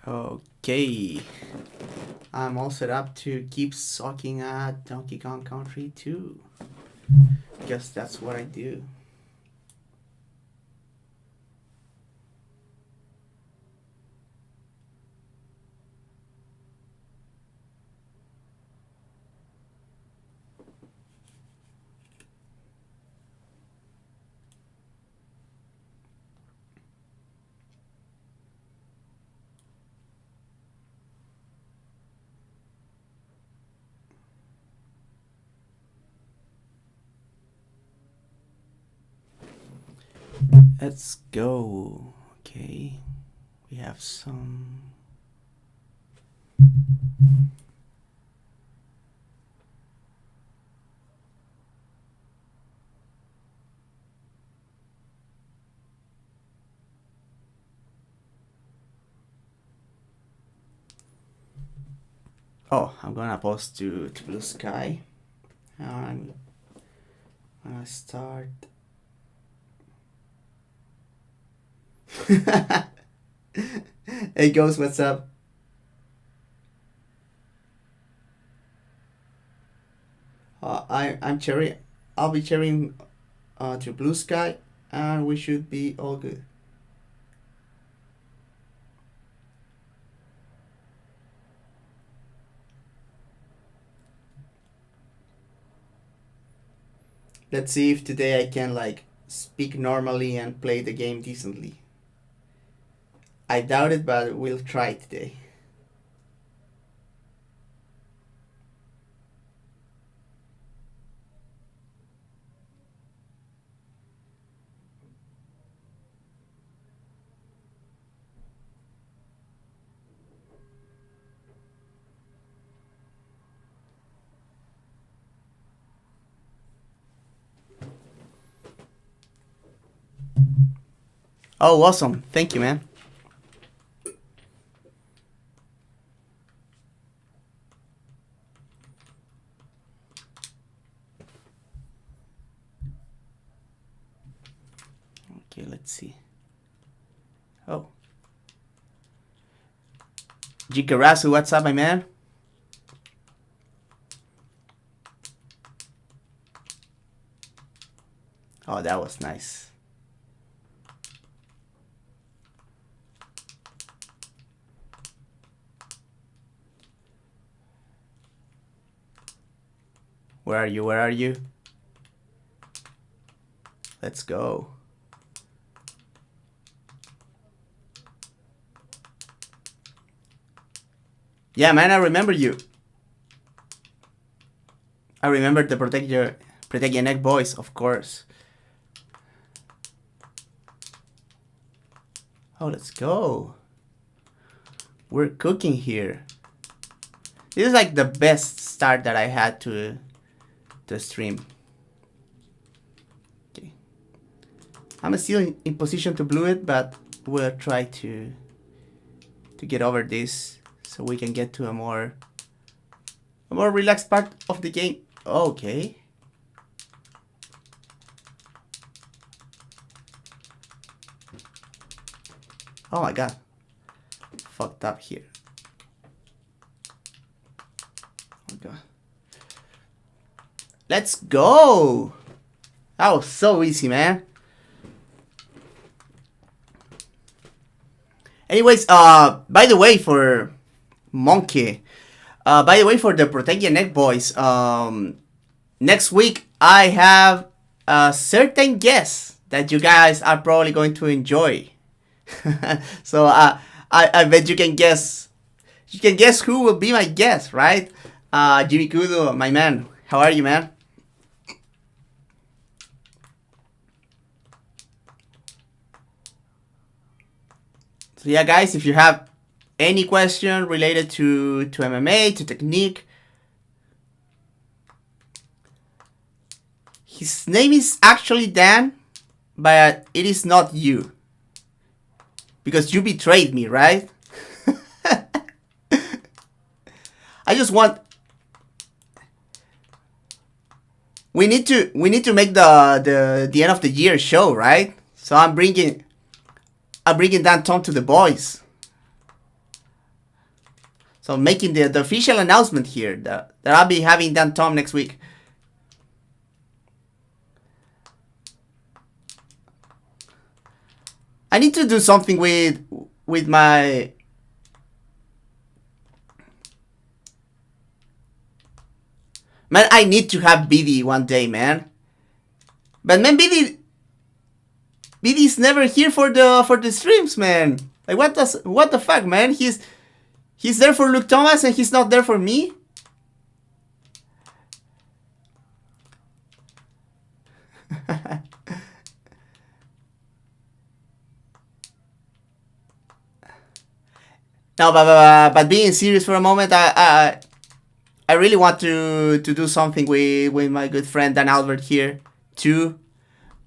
Okay, I'm all set up to keep sucking at Donkey Kong Country 2. Guess that's what I do. Let's go. Okay, we have some. Oh, I'm gonna post to Blue Sky. I'm gonna start. Hey, Ghost, what's up? I'm cherry. I'll be cherrying to Blue Sky, and we should be all good. Let's see if today I can like speak normally and play the game decently. I doubt it, but we'll try today. Oh, awesome! Thank you, man. Okay, let's see. Oh, Jikarasu, what's up, my man? Oh, that was nice. Where are you? Where are you? Let's go. Yeah, man, I remember you. I remember the protect your neck boys, of course. Oh, let's go. We're cooking here. This is like the best start that I had to the stream. Okay. I'm still in position to blue it, but we'll try to get over this so we can get to a more relaxed part of the game. Okay. Oh my god. Fucked up here. Oh god. Let's go. That was so easy, man. Anyways, by the way, for Monkey, by the way, for the Protect Your Neck boys, next week I have a certain guest that you guys are probably going to enjoy. So I bet you can guess. You can guess who will be my guest, right? Jimmy Kudo, my man. How are you, man? So yeah, guys, if you have any question related to MMA, to technique, his name is actually Dan, but it is not you. Because you betrayed me, right? I just want... We need to make the end of the year show, right? So I'm bringing Dan Tom to the boys. So I'm making the official announcement here that I'll be having Dan Tom next week. I need to do something with my... Man, I need to have BD one day, man. But man, BD's never here for the streams, man. Like what the fuck, man? He's there for Luke Thomas and he's not there for me. No, but being serious for a moment, I really want to do something with my good friend Dan Albert here too,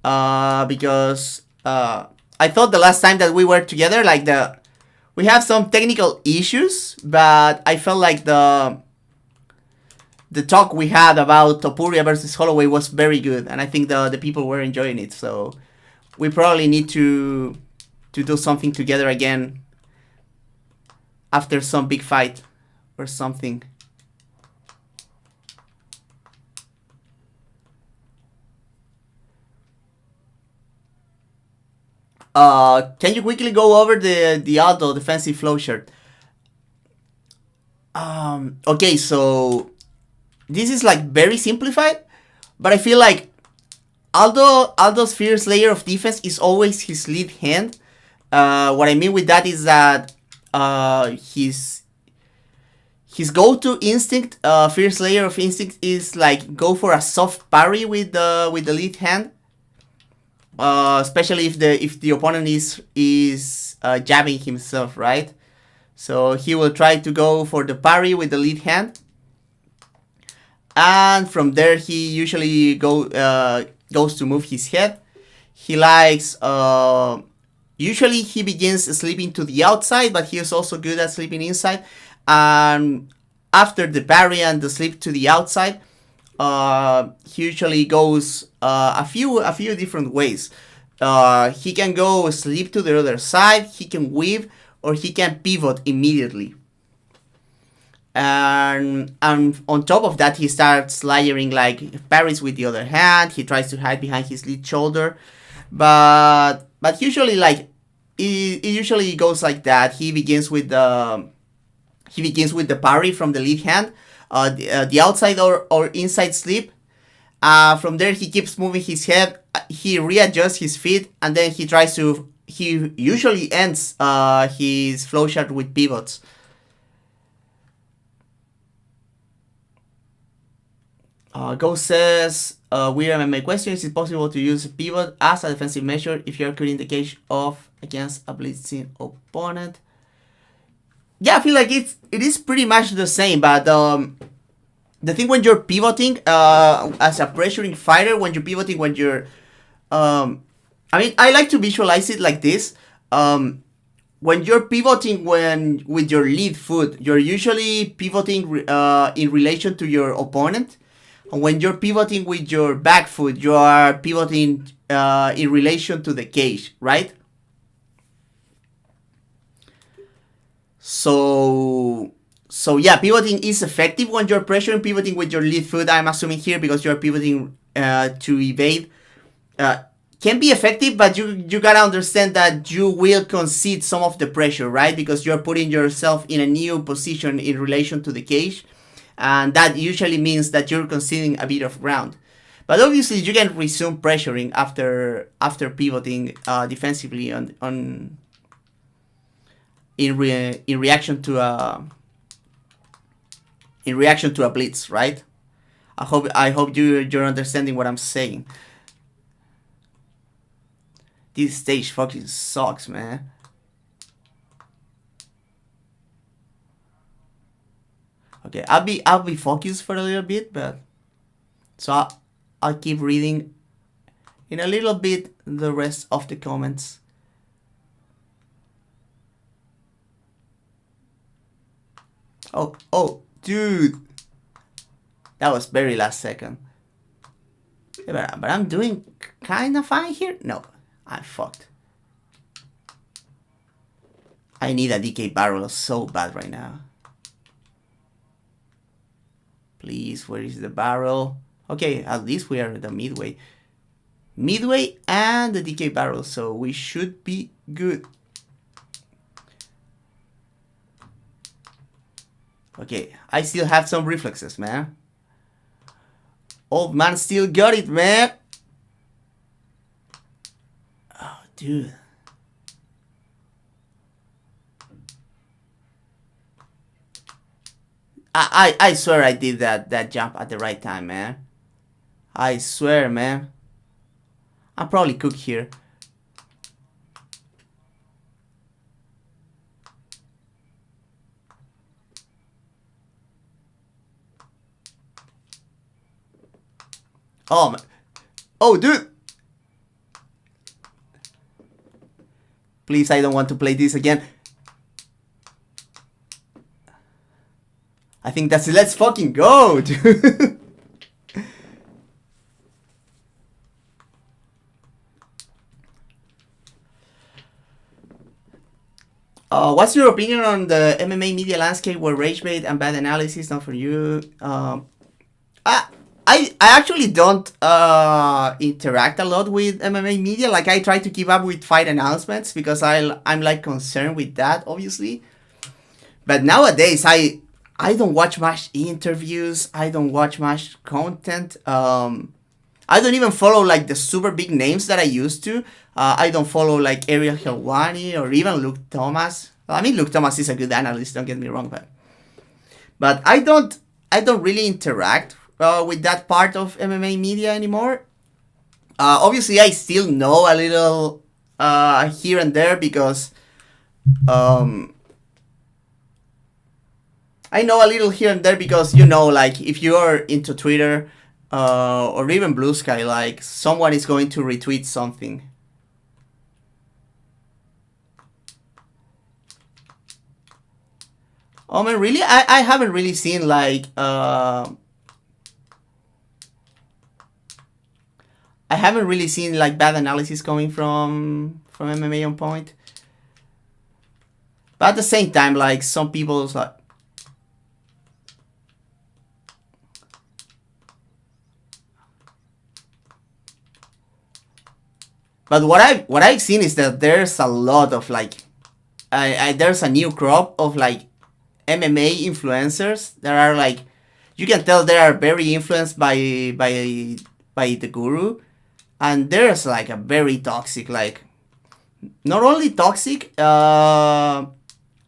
because I thought the last time that we were together, like we have some technical issues, but I felt like the talk we had about Topuria versus Holloway was very good, and I think the people were enjoying it. So we probably need to do something together again after some big fight or something. Can you quickly go over the Aldo defensive flowchart? Okay, so this is like very simplified, but I feel like Aldo's first layer of defense is always his lead hand. What I mean with that is that his go-to instinct, first layer of instinct, is like go for a soft parry with the lead hand. Especially if the opponent is jabbing himself, right? So he will try to go for the parry with the lead hand, and from there he usually goes to move his head. He likes usually he begins sleeping to the outside, but he is also good at sleeping inside. And after the parry and the sleep to the outside, he usually goes a few different ways. He can go sleep to the other side, he can weave, or he can pivot immediately. And on top of that, he starts layering like parries with the other hand. He tries to hide behind his lead shoulder, but usually like it usually goes like that. He begins with the parry from the lead hand, the outside or inside slip. From there, he keeps moving his head. He readjusts his feet, and then he usually ends his flowchart with pivots. Ghost says, weird MMA question. Is it possible to use a pivot as a defensive measure if you're clearing the cage off against a blitzing opponent? Yeah, I feel like it is pretty much the same, but the thing when you're pivoting as a pressuring fighter, when you're pivoting, when you're I mean, I like to visualize it like this. When you're pivoting with your lead foot, you're usually pivoting in relation to your opponent. And when you're pivoting with your back foot, you are pivoting in relation to the cage, right? So So yeah, pivoting is effective when you're pressuring. Pivoting with your lead foot, I'm assuming here, because you're pivoting to evade, can be effective, but you gotta understand that you will concede some of the pressure, right? Because you're putting yourself in a new position in relation to the cage, and that usually means that you're conceding a bit of ground. But obviously, you can resume pressuring after pivoting defensively in reaction to a blitz, right? I hope you're understanding what I'm saying. This stage fucking sucks, man. Okay, I'll be focused for a little bit, but so I'll keep reading in a little bit the rest of the comments. Oh, dude, that was very last second. But I'm doing kind of fine here. No, I'm fucked. I need a DK barrel so bad right now. Please, where is the barrel? Okay, at least we are at the midway. Midway and the DK barrel, so we should be good. Okay, I still have some reflexes, man. Old man still got it, man. Oh, dude. I swear I did that jump at the right time, man. I swear, man. I'm probably cooked here. Oh, man. Oh, dude. Please, I don't want to play this again. I think that's it. Let's fucking go, dude. What's your opinion on the MMA media landscape where rage bait and bad analysis not for you? I actually don't interact a lot with MMA media. Like, I try to keep up with fight announcements because I'm like concerned with that, obviously. But nowadays I don't watch much interviews. I don't watch much content. I don't even follow like the super big names that I used to. I don't follow like Ariel Helwani or even Luke Thomas. I mean, Luke Thomas is a good analyst. Don't get me wrong, but I don't really interact with that part of MMA media anymore. Obviously, I still know a little here and there because I know a little here and there because, you know, like if you're into Twitter or even Blue Sky, like someone is going to retweet something. Oh man, really? I haven't really seen like I haven't really seen like bad analysis coming from MMA on point. But at the same time, like some people's like. But what I've seen is that there's a lot of like, there's a new crop of like MMA influencers that are like, you can tell they are very influenced by the guru, and there's like a very toxic, like not only toxic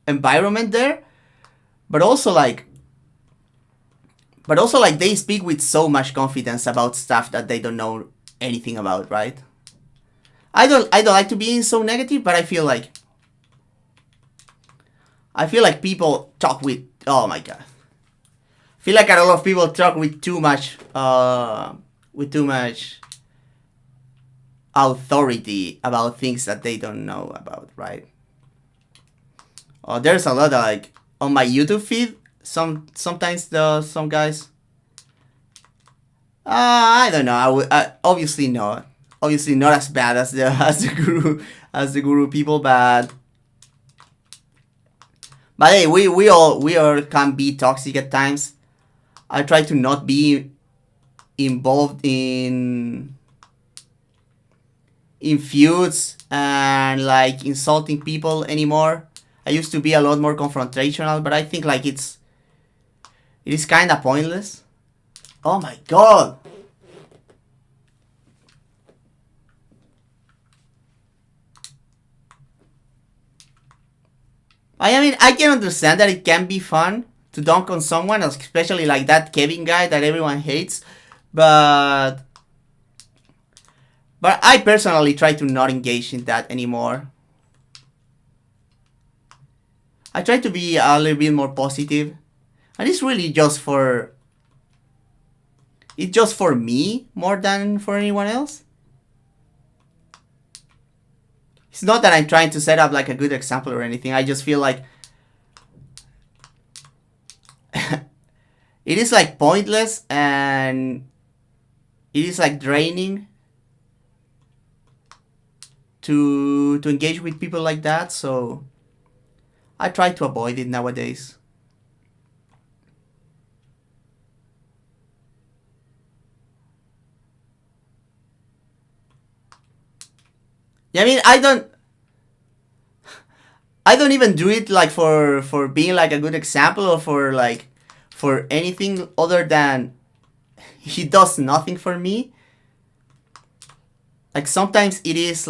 environment there, but also like they speak with so much confidence about stuff that they don't know anything about, right? I don't like to be so negative, but I feel like people talk with, oh my god. I feel like a lot of people talk with too much authority about things that they don't know about, right? There's a lot of like on my YouTube feed. Sometimes some guys. I don't know. Obviously not as bad as the guru people, but But hey, we all can be toxic at times. I try to not be involved in feuds and like insulting people anymore. I used to be a lot more confrontational, but I think like it is kind of pointless. Oh my god. I mean, I can understand that it can be fun to dunk on someone, especially like that Kevin guy that everyone hates, but I personally try to not engage in that anymore. I try to be a little bit more positive, and it's really just for me more than for anyone else. It's not that I'm trying to set up like a good example or anything. I just feel like it is like pointless and it is like draining to engage with people like that. So I try to avoid it nowadays. Yeah, I mean, I don't even do it like for being like a good example or for anything other than he does nothing for me. Like sometimes it is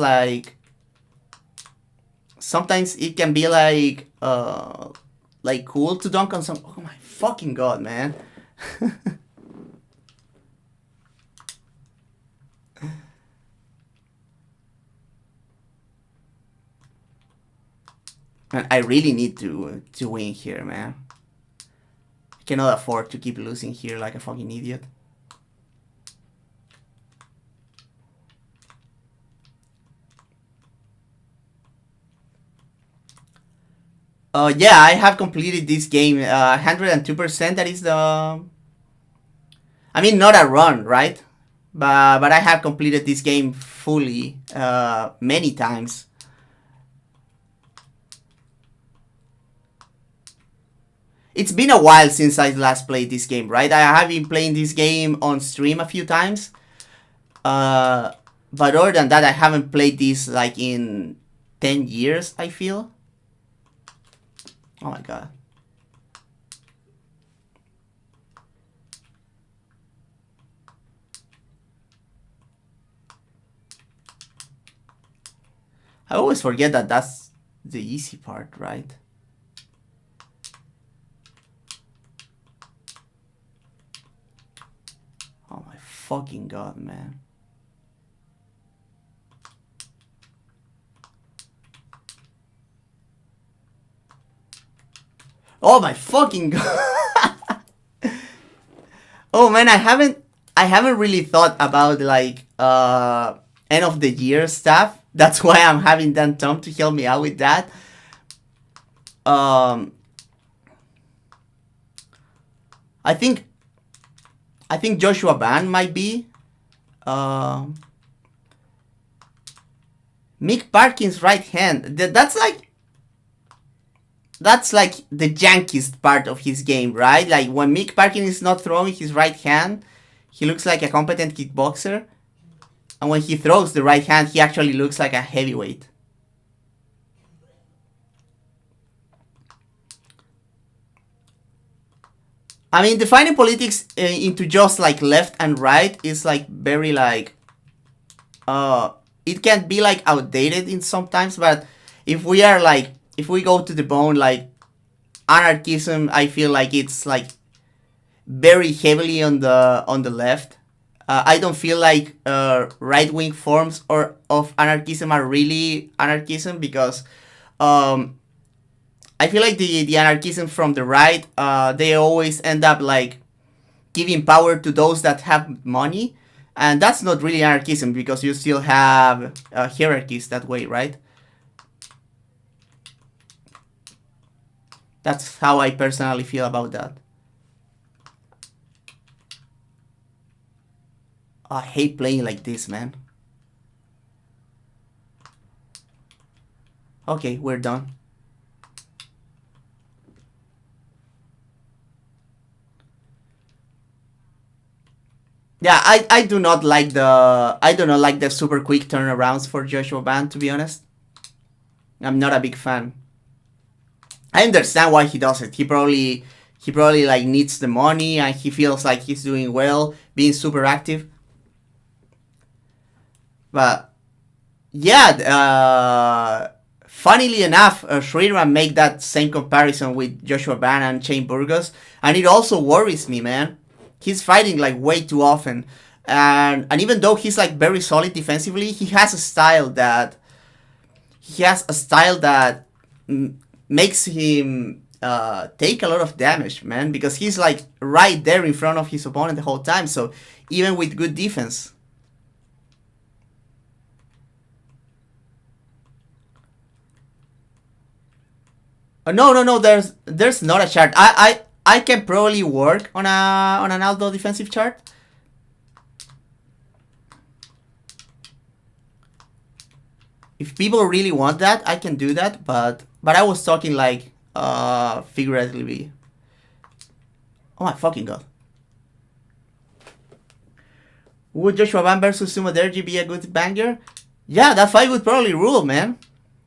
sometimes it can be like cool to dunk on some. Oh my fucking god, man. And I really need to win here, man. I cannot afford to keep losing here like a fucking idiot. Yeah, I have completed this game 102%. That is the. I mean, not a run, right? But I have completed this game fully many times. It's been a while since I last played this game, right? I have been playing this game on stream a few times. But other than that, I haven't played this like in 10 years, I feel. Oh my god. I always forget that that's the easy part, right? Oh my fucking god, man. Oh my fucking god. Oh man, I haven't really thought about like end of the year stuff. That's why I'm having Dan Tom to help me out with that. I think Joshua Ban might be. Mick Parkin's right hand. That's like the jankiest part of his game, right? Like when Mick Parkin is not throwing his right hand, he looks like a competent kickboxer. And when he throws the right hand, he actually looks like a heavyweight. I mean, defining politics into just like left and right is like very like it can be like outdated in sometimes, but if we go to the bone, like anarchism, I feel like it's like very heavily on the left. I don't feel like right wing forms of anarchism are really anarchism because I feel like the anarchism from the right, they always end up like giving power to those that have money, and that's not really anarchism because you still have hierarchies that way, right? That's how I personally feel about that. I hate playing like this, man. Okay, we're done. Yeah, I do not like the super quick turnarounds for Joshua Ban, to be honest. I'm not a big fan. I understand why he does it. He probably like needs the money and he feels like he's doing well, being super active. But yeah, funnily enough, Shriram make that same comparison with Joshua Ban and Shane Burgos, and it also worries me, man. He's fighting like way too often, and even though he's like very solid defensively, he has a style that makes him take a lot of damage, man, because he's like right there in front of his opponent the whole time. So even with good defense. No. There's not a chart. I can probably work on an Aldo defensive chart. If people really want that, I can do that. But I was talking like figuratively. Oh my fucking god. Would Joshua Ban versus Sumo Derji be a good banger? Yeah, that fight would probably rule, man.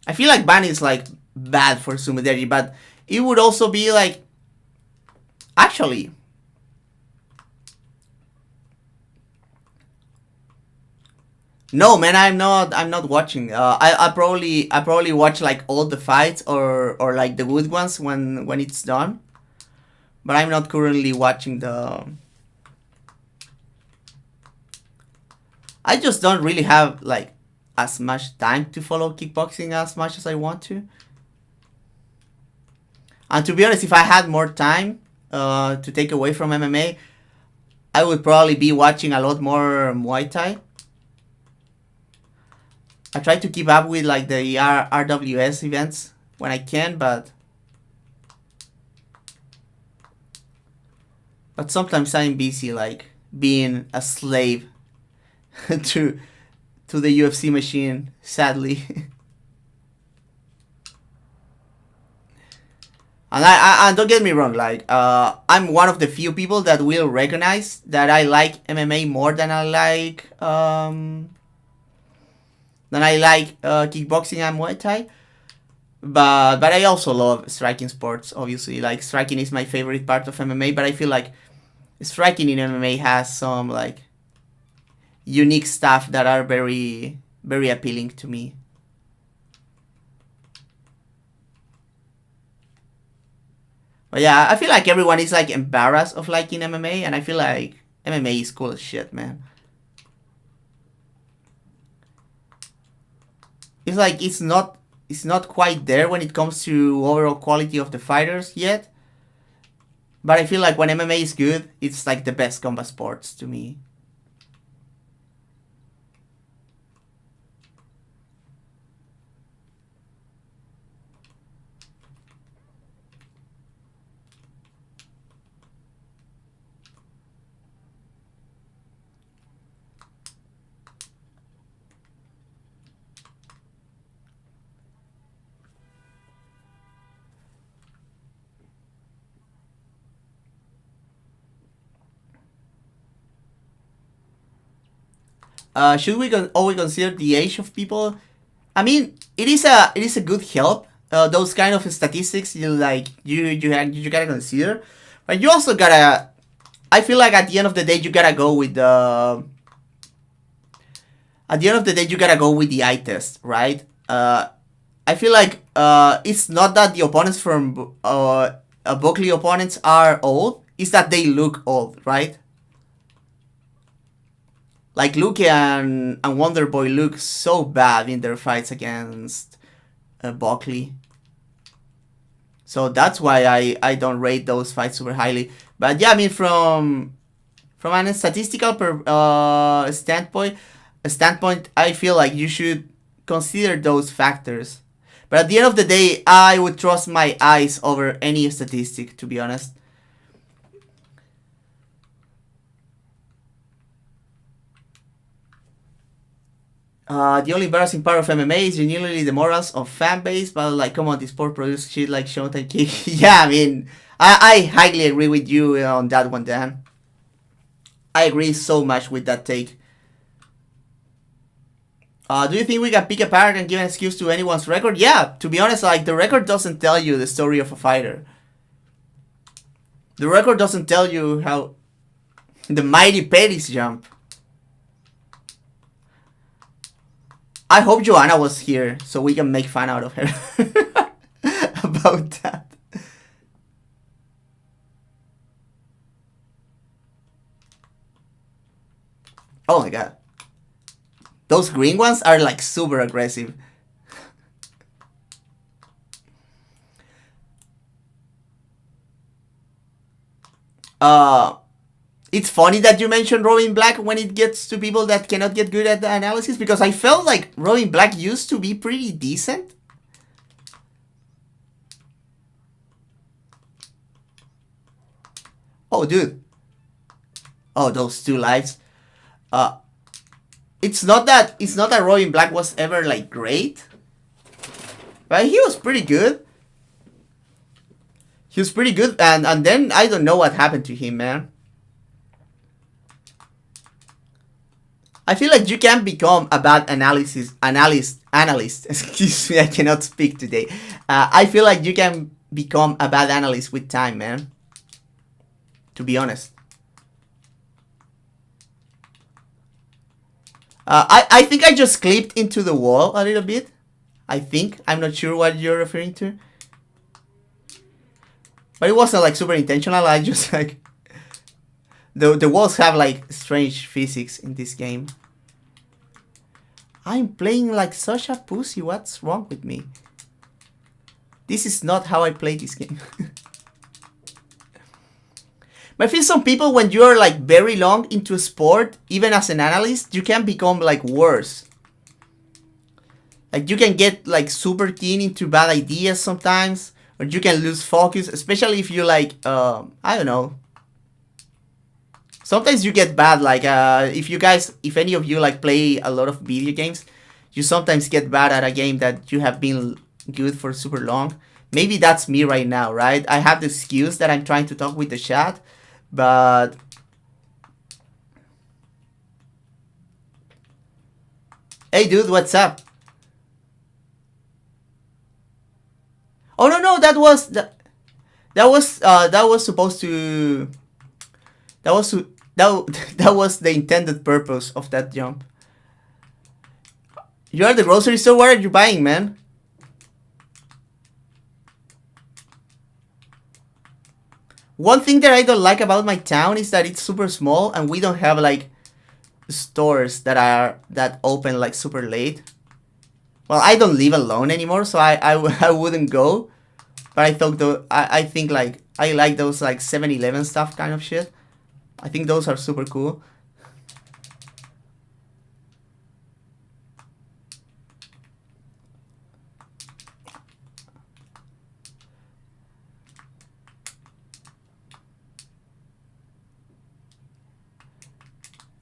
I feel like Ban is like bad for Sumo Derji, but it would also be like actually. No, man, I'm not watching. I probably watch like all the fights or like the good ones when it's done. But I'm not currently watching the. I just don't really have like as much time to follow kickboxing as much as I want to. And to be honest, if I had more time to take away from MMA, I would probably be watching a lot more Muay Thai. I try to keep up with like the RWS events when I can, but sometimes I'm busy like being a slave to the UFC machine, sadly. And don't get me wrong, like I'm one of the few people that will recognize that I like MMA more than I like kickboxing and Muay Thai. But I also love striking sports. Obviously, like striking is my favorite part of MMA. But I feel like striking in MMA has some like unique stuff that are very very appealing to me. But yeah, I feel like everyone is like embarrassed of liking MMA, and I feel like MMA is cool as shit, man. It's like it's not quite there when it comes to overall quality of the fighters yet. But I feel like when MMA is good, it's like the best combat sports to me. Should we always consider the age of people? I mean, it is a good help. Those kind of statistics you gotta consider, but you also gotta. I feel like at the end of the day you gotta go with the. At the end of the day you gotta go with the eye test, right? I feel like it's not that the opponents from Buckley opponents are old. It's that they look old, right? Like Luke and Wonderboy look so bad in their fights against Buckley. So that's why I don't rate those fights super highly. But yeah, I mean from a statistical standpoint, I feel like you should consider those factors. But at the end of the day, I would trust my eyes over any statistic, to be honest. The only embarrassing part of MMA is genuinely the morals of fan base, but like, come on, this sport produces shit like Showtime Kick. Yeah, I mean, I highly agree with you on that one, Dan. I agree so much with that take. Do you think we can pick apart and give an excuse to anyone's record? Yeah, to be honest, like, the record doesn't tell you the story of a fighter. The record doesn't tell you how the mighty Pettis jump. I hope Joanna was here so we can make fun out of her about that. Oh my god. Those green ones are like super aggressive. It's funny that you mentioned Robin Black when it gets to people that cannot get good at the analysis, because I felt like Robin Black used to be pretty decent. Oh, dude. Oh, those two lives. It's not that Robin Black was ever like great, but he was pretty good. He was pretty good, and then I don't know what happened to him, man. I feel like you can become a bad analyst. Excuse me, I cannot speak today. I feel like you can become a bad analyst with time, man. To be honest. I think I just clipped into the wall a little bit. I think. I'm not sure what you're referring to. But it wasn't like super intentional. I just like... The walls have like strange physics in this game. I'm playing like such a pussy. What's wrong with me? This is not how I play this game. But I feel some people, when you're like very long into a sport, even as an analyst, you can become like worse. Like you can get like super keen into bad ideas sometimes, or you can lose focus, especially if you like, I don't know. Sometimes you get bad, like if any of you like play a lot of video games, you sometimes get bad at a game that you have been good for super long. Maybe that's me right now, right? I have the excuse that I'm trying to talk with the chat. But hey, dude, what's up? Oh no, that was supposed to. That was the intended purpose of that jump. You are at the grocery store. What are you buying, man? One thing that I don't like about my town is that it's super small and we don't have like stores that open like super late. Well, I don't live alone anymore, so I wouldn't go. But I think like I like those like 7-Eleven stuff kind of shit. I think those are super cool.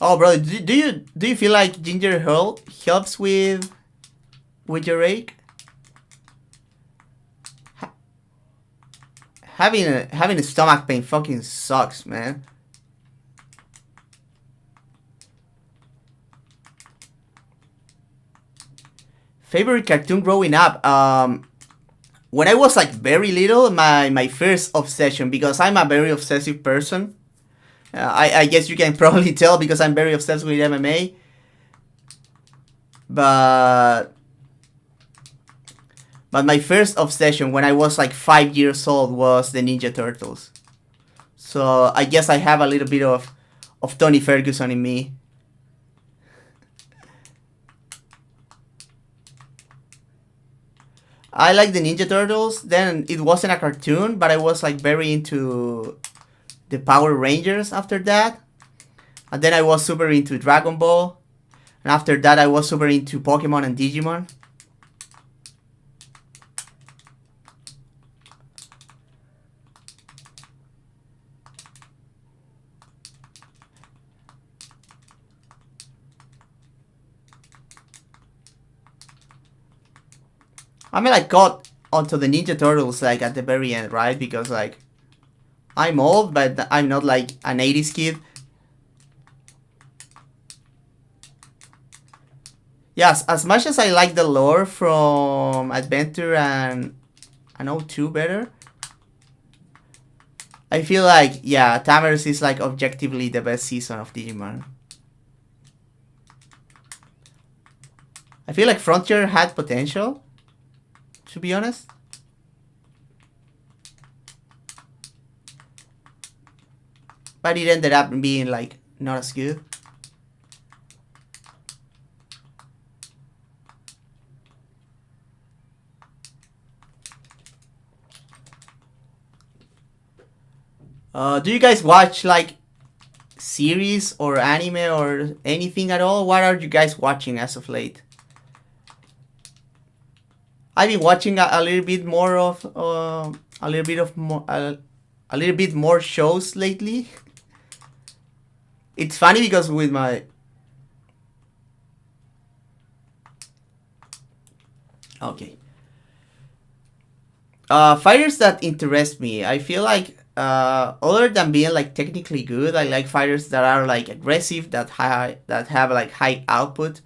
Oh, bro, do you feel like ginger ale helps with your rake? Having a stomach pain fucking sucks, man. Favorite cartoon growing up? When I was like very little, my first obsession, because I'm a very obsessive person. I guess you can probably tell because I'm very obsessed with MMA. But my first obsession when I was like 5 years old was the Ninja Turtles. So I guess I have a little bit of Tony Ferguson in me. I like the Ninja Turtles. Then it wasn't a cartoon, but I was like very into the Power Rangers after that. And then I was super into Dragon Ball. And after that I was super into Pokemon and Digimon. I mean, I got onto the Ninja Turtles like at the very end, right? Because like I'm old, but I'm not like an 80s kid. Yes, as much as I like the lore from Adventure and O2 better, I feel like, yeah, Tamers is like objectively the best season of Digimon. I feel like Frontier had potential, to be honest. But it ended up being like not as good. Do you guys watch like series or anime or anything at all? What are you guys watching as of late? I've been watching a little bit more of a little bit more shows lately. It's funny because with my fighters that interest me, I feel like other than being like technically good, I like fighters that are like aggressive, that have like high output.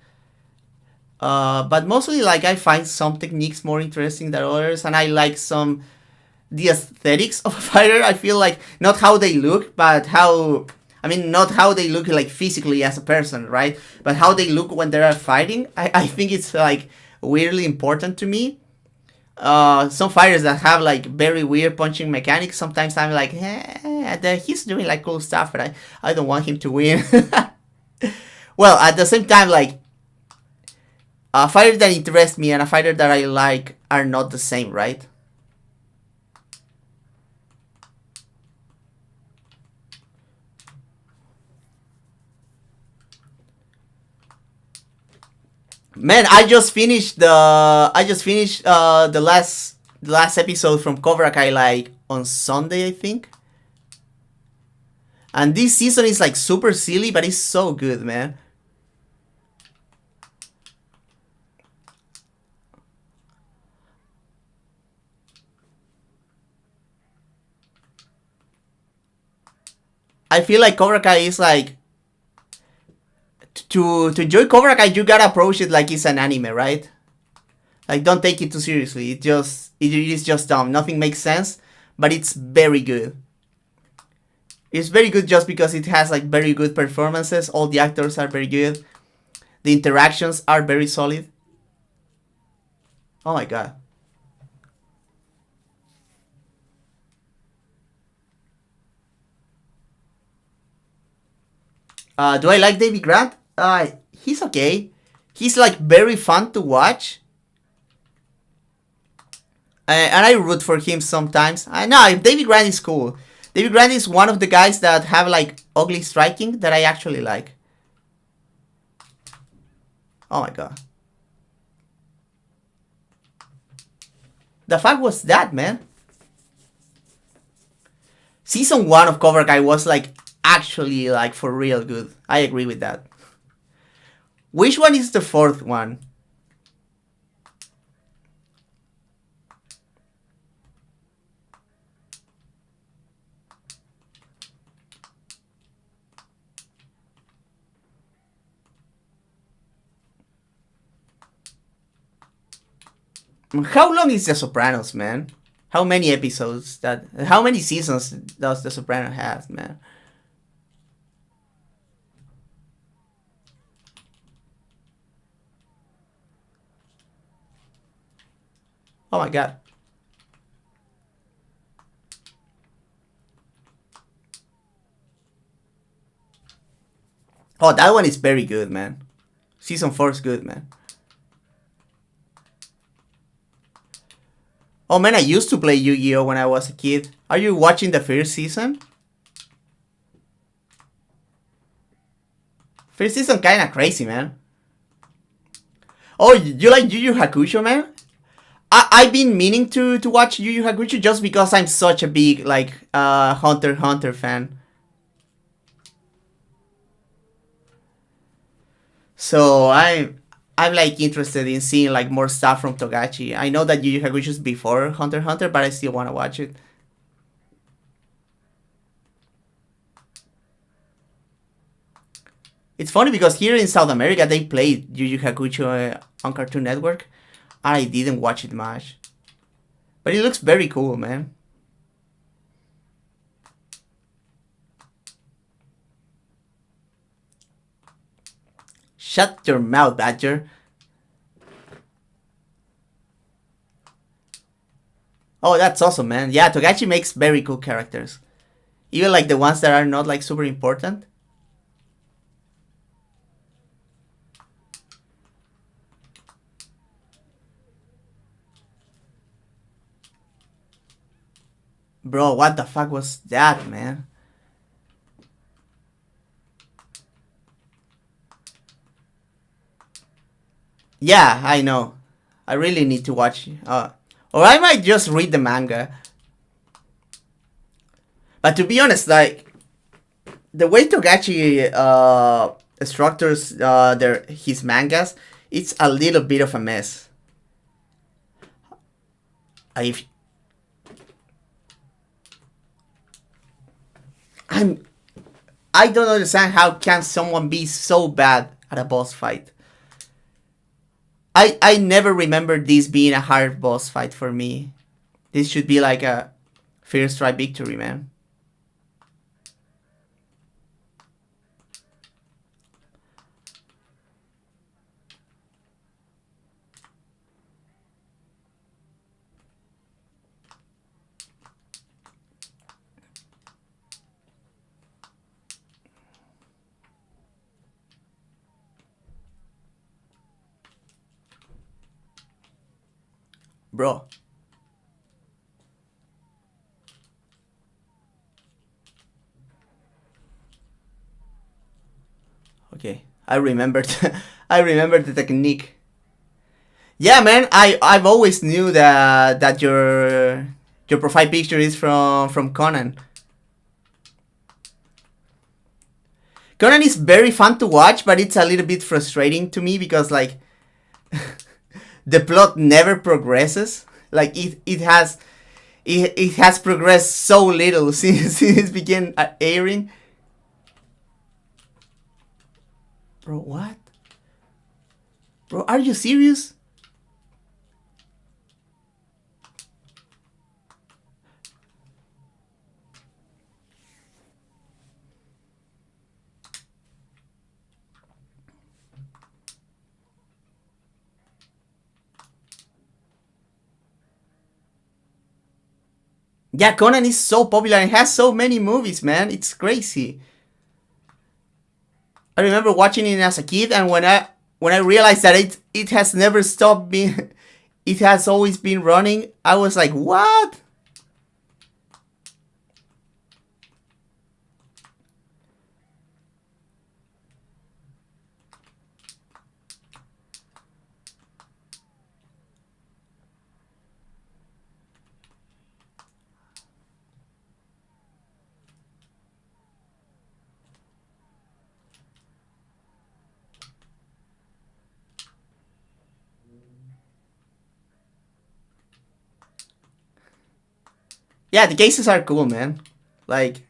But mostly like I find some techniques more interesting than others, and I like the aesthetics of a fighter. I feel like not how they look, but not how they look like physically as a person, right? But how they look when they are fighting. I think it's like weirdly important to me. Some fighters that have like very weird punching mechanics, sometimes I'm like, he's doing like cool stuff, but I don't want him to win. Well, at the same time, like, a fighter that interests me and a fighter that I like are not the same, right? Man, I just finished the last episode from Cobra Kai like on Sunday, I think. And this season is like super silly, but it's so good, man. I feel like Cobra Kai is like to enjoy Cobra Kai, you gotta approach it like it's an anime, right? Like, don't take it too seriously. It is just dumb. Nothing makes sense, but it's very good. It's very good just because it has like very good performances. All the actors are very good. The interactions are very solid. Oh my god. Do I like David Grant? He's okay. He's like very fun to watch. And I root for him sometimes. I know David Grant is cool. David Grant is one of the guys that have like ugly striking that I actually like. Oh my god. The fuck was that, man? Season 1 of Cobra Kai was like actually like for real good. I agree with that. Which one is the fourth one? How long is The Sopranos, man? How many episodes how many seasons does The Sopranos have, man? Oh my god. Oh, that one is very good, man. Season 4 is good, man. Oh man, I used to play Yu-Gi-Oh when I was a kid. Are you watching the first season? First season kinda crazy, man. Oh, you like Yu Yu Hakusho, man? I've been meaning to watch Yu Yu Hakusho just because I'm such a big like Hunter x Hunter fan. So I'm like interested in seeing like more stuff from Togashi. I know that Yu Yu Hakusho is before Hunter x Hunter, but I still want to watch it. It's funny because here in South America they played Yu Yu Hakusho on Cartoon Network. I didn't watch it much. But it looks very cool, man. Shut your mouth, Badger. Oh, that's awesome, man. Yeah, Togashi makes very cool characters. Even like the ones that are not like super important. Bro, what the fuck was that, man? Yeah, I know. I really need to watch. Or I might just read the manga. But to be honest, like the way Togashi structures his mangas, it's a little bit of a mess. If I don't understand how can someone be so bad at a boss fight. I never remember this being a hard boss fight for me. This should be like a first try victory, man. Bro. Okay, I remembered. I remembered the technique. Yeah, man. I've always knew that your profile picture is from Conan. Conan is very fun to watch, but it's a little bit frustrating to me because like the plot never progresses. Like it has progressed so little since it began airing. Bro, what? Bro, are you serious? Yeah, Conan is so popular and has so many movies, man. It's crazy. I remember watching it as a kid, and when I realized that it has never stopped being, it has always been running. I was like, what? Yeah, the cases are cool, man. Like,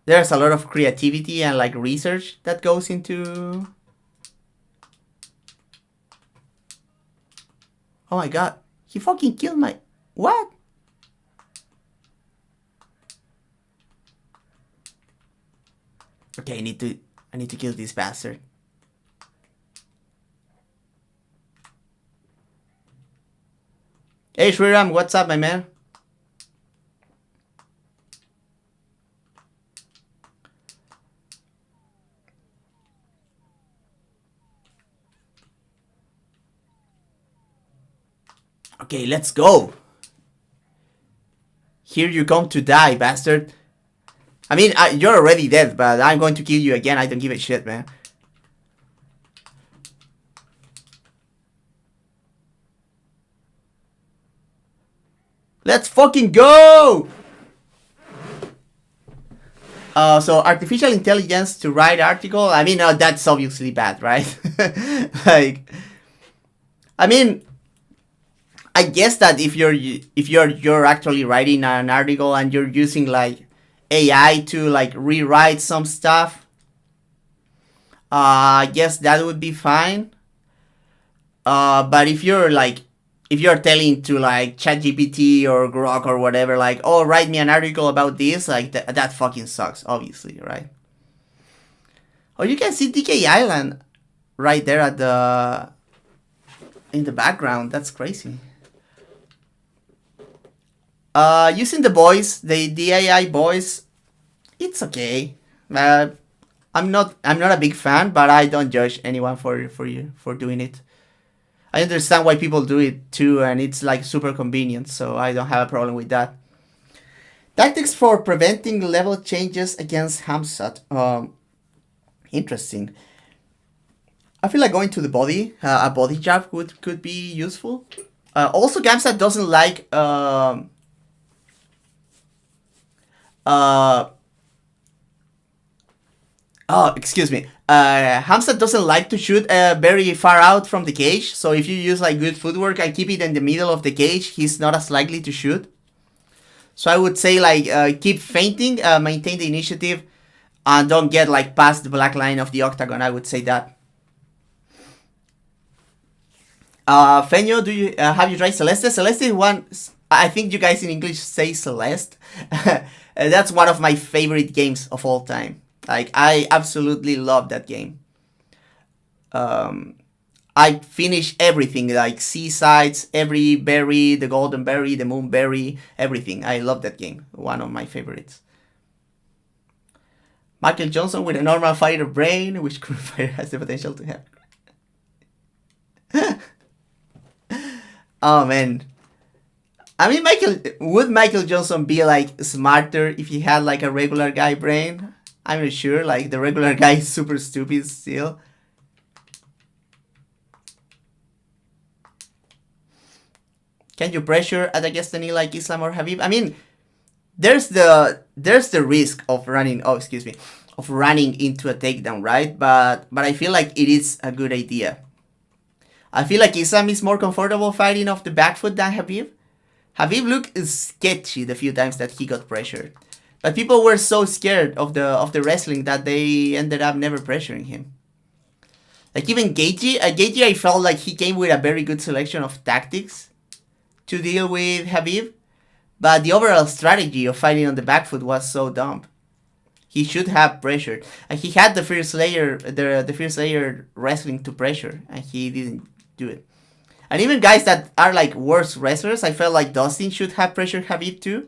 there's a lot of creativity and like research that goes into. Oh my god, he fucking killed my what? Okay, I need to kill this bastard. Hey Shriram, what's up, my man? Okay, let's go. Here you come to die, bastard. I mean, you're already dead, but I'm going to kill you again. I don't give a shit, man. Let's fucking go! So artificial intelligence to write article. I mean, that's obviously bad, right? Like, I mean, I guess that if you're actually writing an article and you're using like AI to like rewrite some stuff, I guess that would be fine. But if you're telling to like ChatGPT or Grok or whatever, like, oh, write me an article about this, like that fucking sucks, obviously, right? Oh, you can see DK Island right there at in the background. That's crazy. Using the voice, the AI voice, it's okay. I'm not a big fan, but I don't judge anyone for doing it. I understand why people do it too, and it's like super convenient, so I don't have a problem with that. Tactics for preventing level changes against Hamsat. Interesting. I feel like going to the body, a body jab could be useful. Also, Gamsat doesn't like oh, excuse me. Hamsat doesn't like to shoot very far out from the cage, so if you use like good footwork and keep it in the middle of the cage, he's not as likely to shoot. So I would say like keep feinting, maintain the initiative, and don't get like past the black line of the octagon. I would say that. Feño, do you have you tried Celeste? Celeste is one. I think you guys in English say Celeste. That's one of my favorite games of all time. Like I absolutely love that game. I finish everything, like Seasides, every berry, the golden berry, the moon berry, everything. I love that game. One of my favorites. Michael Johnson with a normal fighter brain, which Crucifier has the potential to have. Oh man. I mean, would Michael Johnson be like smarter if he had like a regular guy brain? I'm not sure. Like the regular guy is super stupid still. Can you pressure at a destiny like Islam or Habib? I mean, there's the risk of running. Oh, excuse me, of running into a takedown, right? But I feel like it is a good idea. I feel like Islam is more comfortable fighting off the back foot than Habib. Habib looked sketchy the few times that he got pressured, but people were so scared of the wrestling that they ended up never pressuring him. Like even Gaethje, I felt like he came with a very good selection of tactics to deal with Habib, but the overall strategy of fighting on the back foot was so dumb. He should have pressured, and he had the first layer wrestling to pressure, and he didn't do it. And even guys that are like worse wrestlers, I felt like Dustin should have pressured Habib too.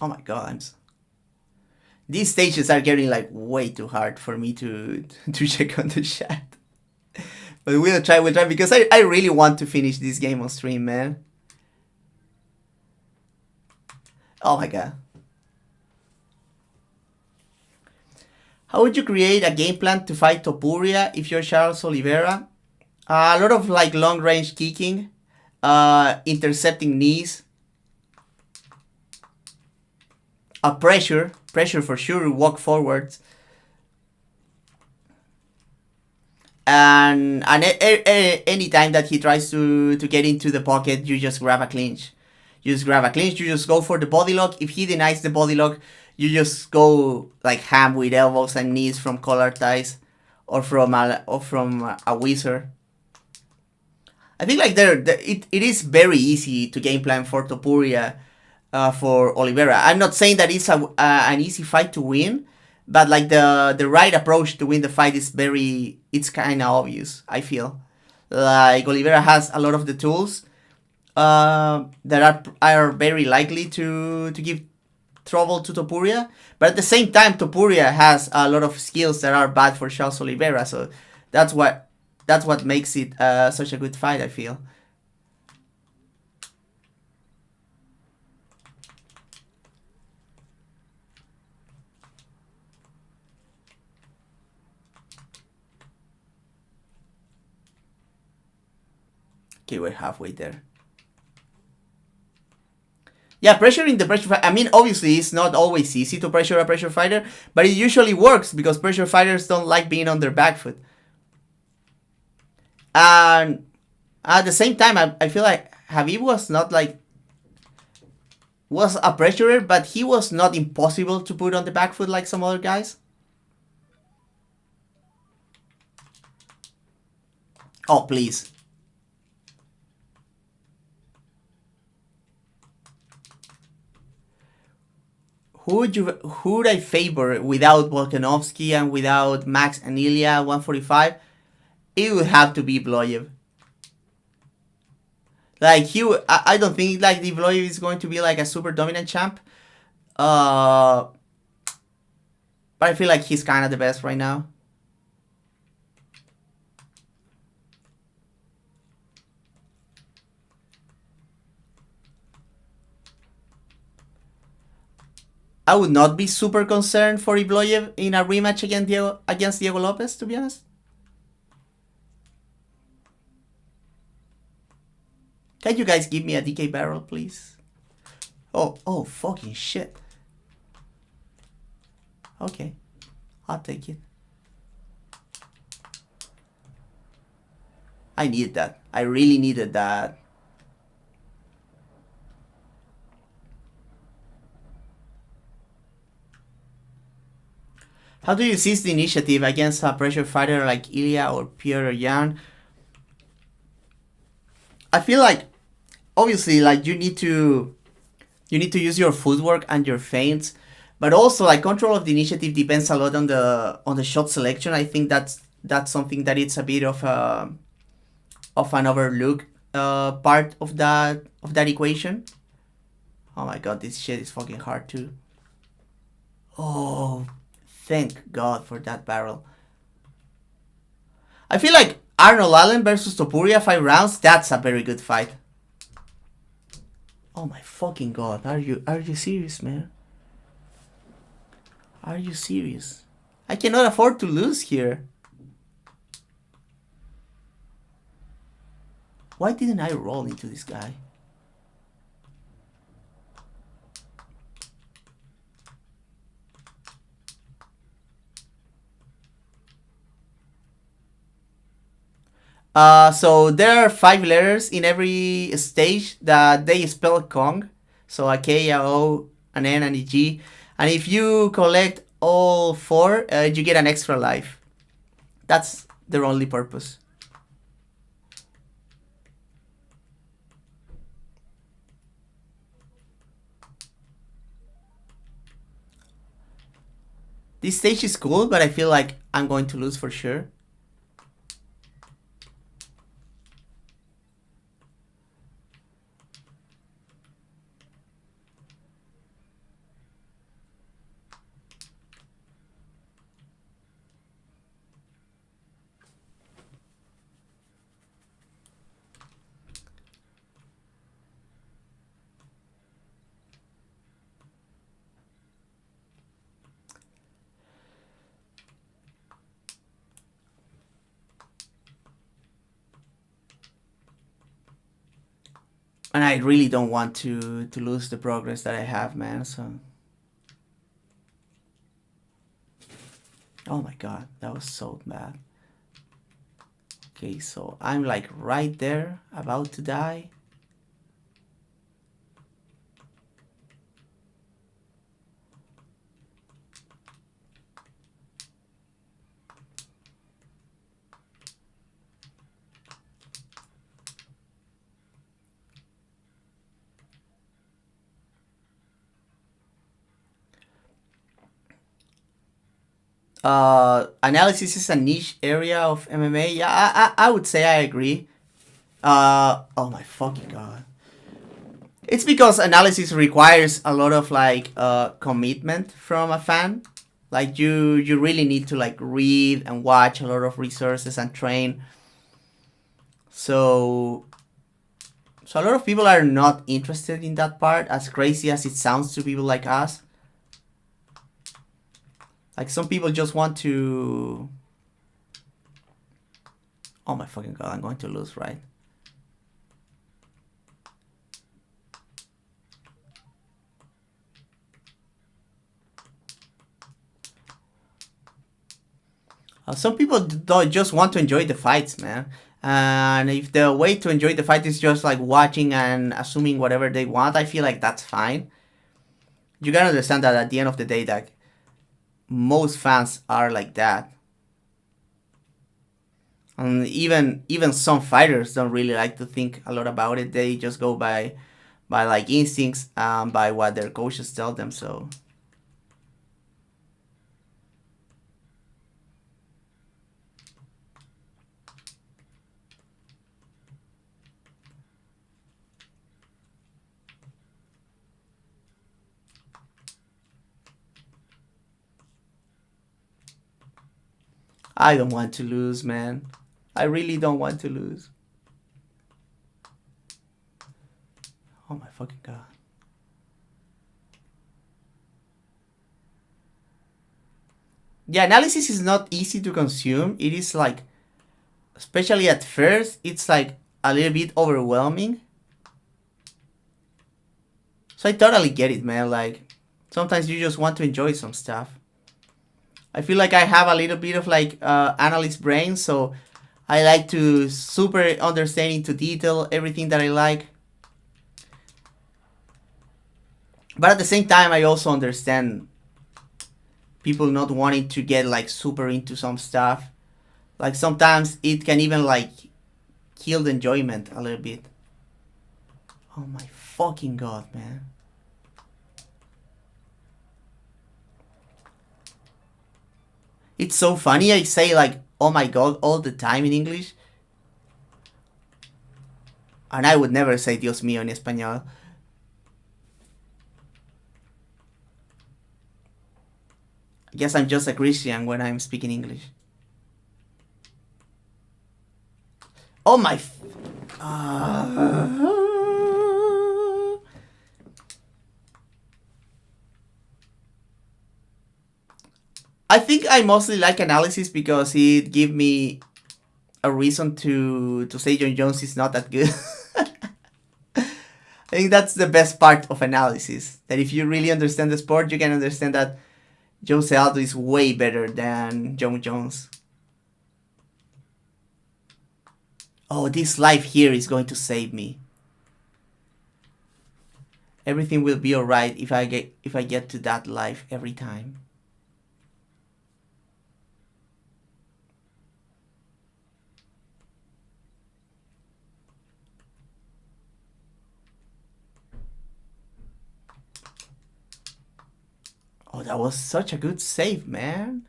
Oh my god, these stages are getting like way too hard for me to check on the chat. But we'll try because I really want to finish this game on stream, man. Oh my god. How would you create a game plan to fight Topuria if you're Charles Oliveira? A lot of like long range kicking, intercepting knees, pressure for sure, walk forwards. And any time that he tries to get into the pocket, you just grab a clinch. You just go for the body lock. If he denies the body lock, you just go like ham with elbows and knees from collar ties or from a wizard. I think like it is very easy to game plan for Topuria for Oliveira. I'm not saying that it's an easy fight to win, but like the right approach to win the fight is it's kind of obvious, I feel. Like Oliveira has a lot of the tools that are very likely to give trouble to Topuria, but at the same time Topuria has a lot of skills that are bad for Charles Oliveira, so that's what makes it such a good fight, I feel. Okay, we're halfway there. Yeah, pressuring the pressure fighter. I mean, obviously, it's not always easy to pressure a pressure fighter, but it usually works because pressure fighters don't like being on their back foot. And at the same time, I feel like Habib was not like was a pressurer, but he was not impossible to put on the back foot like some other guys. Oh, please. Who would I favor without Volkanovski and without Max and Ilya 145? It would have to be Bloyev. Like I don't think like the Bloyev is going to be like a super dominant champ. But I feel like he's kind of the best right now. I would not be super concerned for Ibloyev in a rematch against Diego Lopez, to be honest. Can you guys give me a DK barrel, please? Oh, fucking shit. Okay, I'll take it. I needed that. I really needed that. How do you seize the initiative against a pressure fighter like Ilya or Pierre or Jan? I feel like, obviously, like you need to use your footwork and your feints, but also like control of the initiative depends a lot on the shot selection. I think that's something that it's a bit of an overlooked part of that equation. Oh my god, this shit is fucking hard too. Oh, thank God for that barrel. I feel like Arnold Allen versus Topuria 5 rounds, that's a very good fight. Oh my fucking god, are you serious, man? Are you serious? I cannot afford to lose here. Why didn't I roll into this guy? So there are 5 letters in every stage that they spell Kong. So a K, a O, an N, and a G. And if you collect all 4, you get an extra life. That's their only purpose. This stage is cool, but I feel like I'm going to lose for sure. And I really don't want to lose the progress that I have, man. So, oh my god, that was so bad. Okay, so I'm like right there, about to die. Analysis is a niche area of MMA. Yeah, I would say I agree. Oh my fucking god. It's because analysis requires a lot of like commitment from a fan. Like you really need to like read and watch a lot of resources and train. So a lot of people are not interested in that part, as crazy as it sounds to people like us. Like some people just want to... Oh my fucking god, I'm going to lose, right? Some people don't just want to enjoy the fights, man. And if the way to enjoy the fight is just like watching and assuming whatever they want, I feel like that's fine. You gotta understand that at the end of the day, that most fans are like that. And even some fighters don't really like to think a lot about it. They just go by like instincts, by what their coaches tell them. So I don't want to lose, man. I really don't want to lose. Oh my fucking god. Yeah, analysis is not easy to consume. It is like, especially at first, it's like a little bit overwhelming. So I totally get it, man. Like, sometimes you just want to enjoy some stuff. I feel like I have a little bit of like analyst brain, so I like to super understand into detail everything that I like. But at the same time, I also understand people not wanting to get like super into some stuff. Like sometimes it can even like kill the enjoyment a little bit. Oh my fucking god, man. It's so funny. I say like, oh my god, all the time in English. And I would never say Dios mío in español. I guess I'm just a Christian when I'm speaking English. Oh my. I think I mostly like analysis because it gives me a reason to say John Jones is not that good. I think that's the best part of analysis. That if you really understand the sport, you can understand that Jose Aldo is way better than John Jones. Oh, this life here is going to save me. Everything will be alright if I get to that life every time. Oh, that was such a good save, man.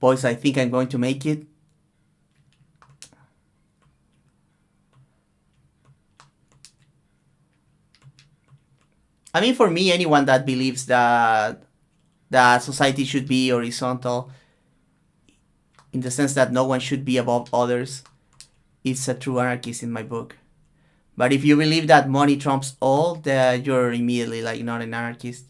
Boys, I think I'm going to make it. I mean, for me, anyone that believes that society should be horizontal, in the sense that no one should be above others, is a true anarchist in my book. But if you believe that money trumps all, then you're immediately like not an anarchist.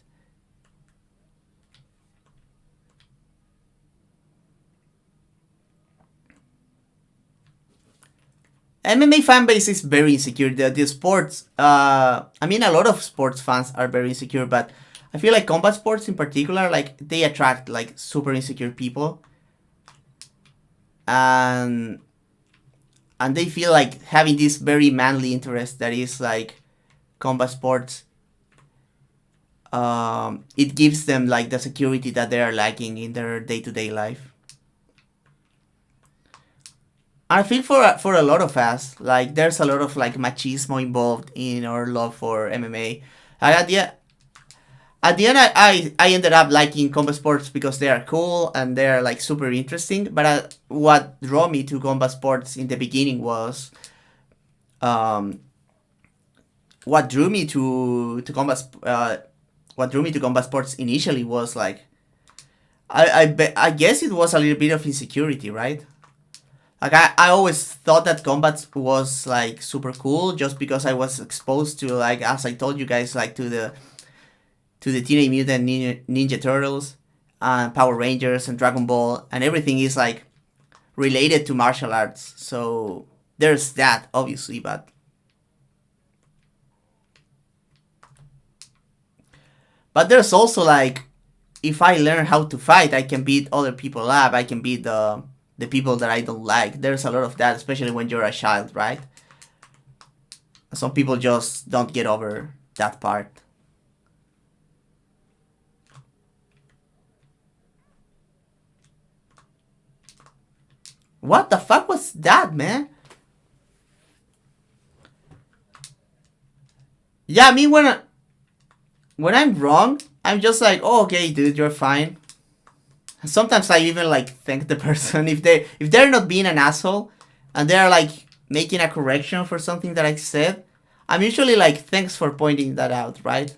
MMA fan base is very insecure. The sports, I mean, a lot of sports fans are very insecure, but I feel like combat sports in particular, like they attract like super insecure people, and they feel like having this very manly interest that is like combat sports. It gives them like the security that they are lacking in their day-to-day life. I feel for a lot of us, like there's a lot of like machismo involved in our love for MMA. At the end, I ended up liking combat sports because they are cool and they are like super interesting. But what drew me to combat sports in the beginning was, what drew me to combat what drew me to combat sports initially was like, I guess it was a little bit of insecurity, right? Like I always thought that combat was like super cool just because I was exposed to, like, as I told you guys, like to the Teenage Mutant Ninja Turtles and Power Rangers and Dragon Ball, and everything is like related to martial arts. So there's that obviously, but But there's also like, if I learn how to fight, I can beat other people up. I can beat the people that I don't like. There's a lot of that, especially when you're a child, right? Some people just don't get over that part. What the fuck was that, man? Yeah, I mean, when I'm wrong, I'm just like, oh, okay, dude, you're fine. Sometimes I even like thank the person if they're not being an asshole and they're like making a correction for something that I said. I'm usually like, thanks for pointing that out, right?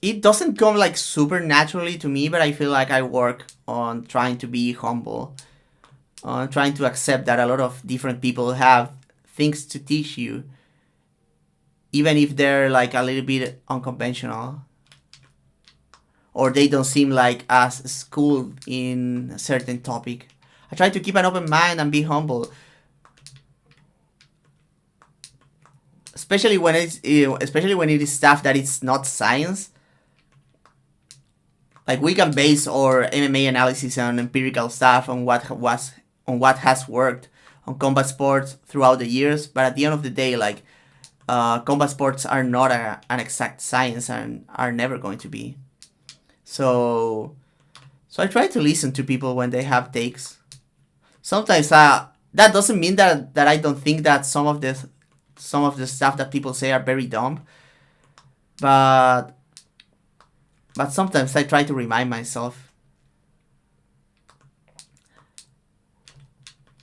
It doesn't come like super naturally to me, but I feel like I work on trying to be humble, on trying to accept that a lot of different people have things to teach you, even if they're like a little bit unconventional or they don't seem like as schooled in a certain topic. I try to keep an open mind and be humble, especially when it is stuff that it's not science. Like, we can base our MMA analysis on empirical stuff, on what has worked on combat sports throughout the years, but at the end of the day, like, combat sports are not an exact science and are never going to be. So I try to listen to people when they have takes. Sometimes that doesn't mean that I don't think that some of the stuff that people say are very dumb, but sometimes I try to remind myself.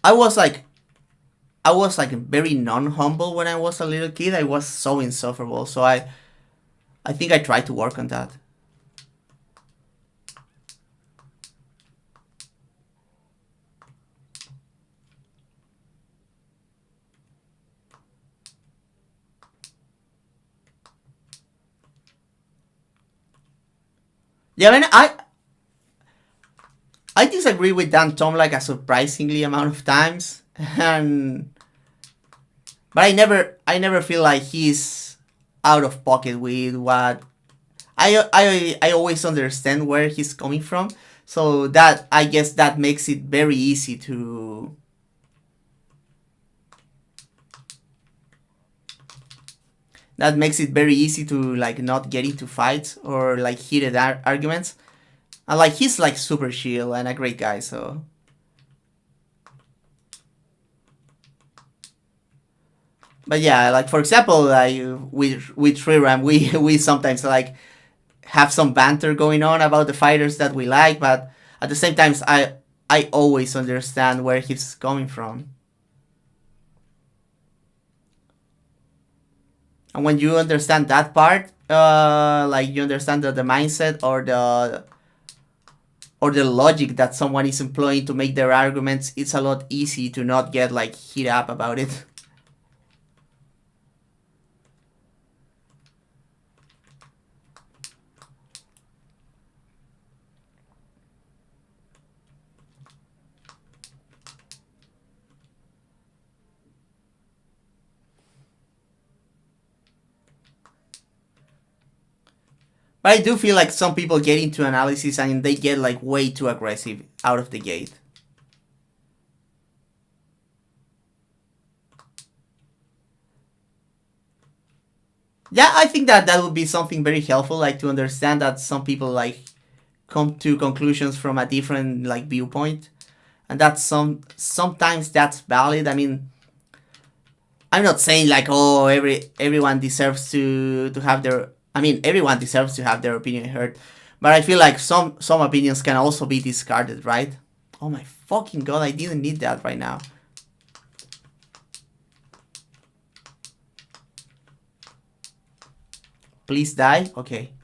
I was like very non-humble when I was a little kid. I was so insufferable. So I think I tried to work on that. Yeah, I mean, I disagree with Dan Tom like a surprisingly amount of times, and but I never feel like he's out of pocket with what I always understand where he's coming from. So that, I guess, that makes it very easy to like not get into fights or like heated arguments. And like, he's like super chill and a great guy. So, but yeah, like, for example, like with Shriram, we sometimes like have some banter going on about the fighters that we like, but at the same time, I always understand where he's coming from. And when you understand that part, like, you understand the mindset or the logic that someone is employing to make their arguments, it's a lot easy to not get like hit up about it. But I do feel like some people get into analysis and they get like way too aggressive out of the gate. Yeah, I think that would be something very helpful, like, to understand that some people like come to conclusions from a different like viewpoint, and that's sometimes that's valid. I mean, I'm not saying like, oh, everyone deserves to have their. I mean, everyone deserves to have their opinion heard, but I feel like some opinions can also be discarded, right? Oh my fucking god! I didn't need that right now. Please die. Okay.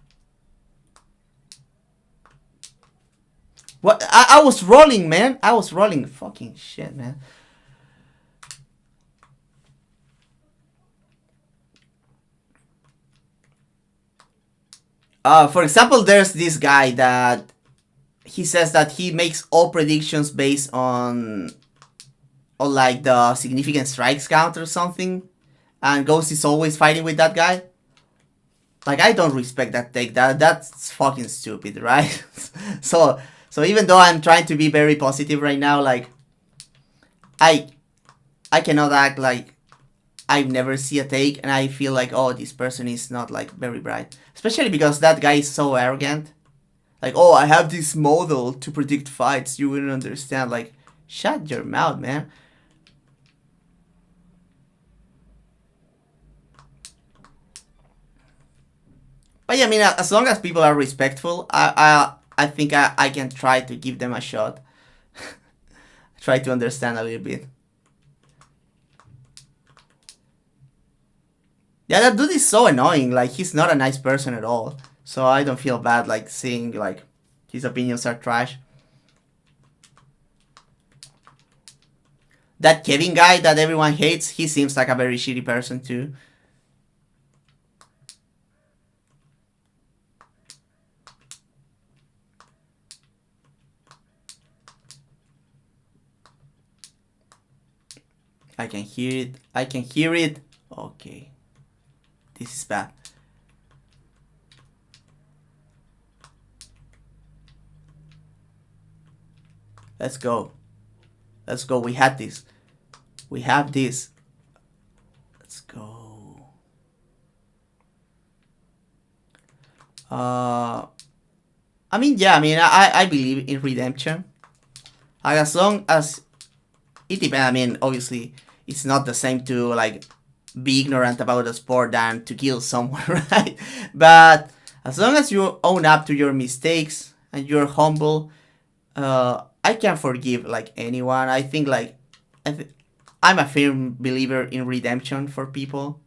What? I was rolling, man. I was rolling. Fucking shit, man. For example, there's this guy that he says that he makes all predictions based on like the significant strikes count or something, and Ghost is always fighting with that guy. Like, I don't respect that take. That's fucking stupid, right? so even though I'm trying to be very positive right now, like, I cannot act like I never see a take and I feel like, oh, this person is not like very bright. Especially because that guy is so arrogant. Like, oh, I have this model to predict fights. You wouldn't understand. Like, shut your mouth, man. But yeah, I mean, as long as people are respectful, I think I can try to give them a shot. Try to understand a little bit. Yeah, that dude is so annoying. Like, he's not a nice person at all. So I don't feel bad, like, seeing, like, his opinions are trash. That Kevin guy that everyone hates, he seems like a very shitty person too. I can hear it. I can hear it. Okay. This is bad. Let's go. Let's go. We had this. We have this. Let's go. I mean, yeah, I mean, I believe in redemption. Like, as long as it depends. I mean, obviously, it's not the same to, like, be ignorant about the sport than to kill someone, right? But as long as you own up to your mistakes and you're humble, I can forgive, like, anyone. I think, like, I'm a firm believer in redemption for people.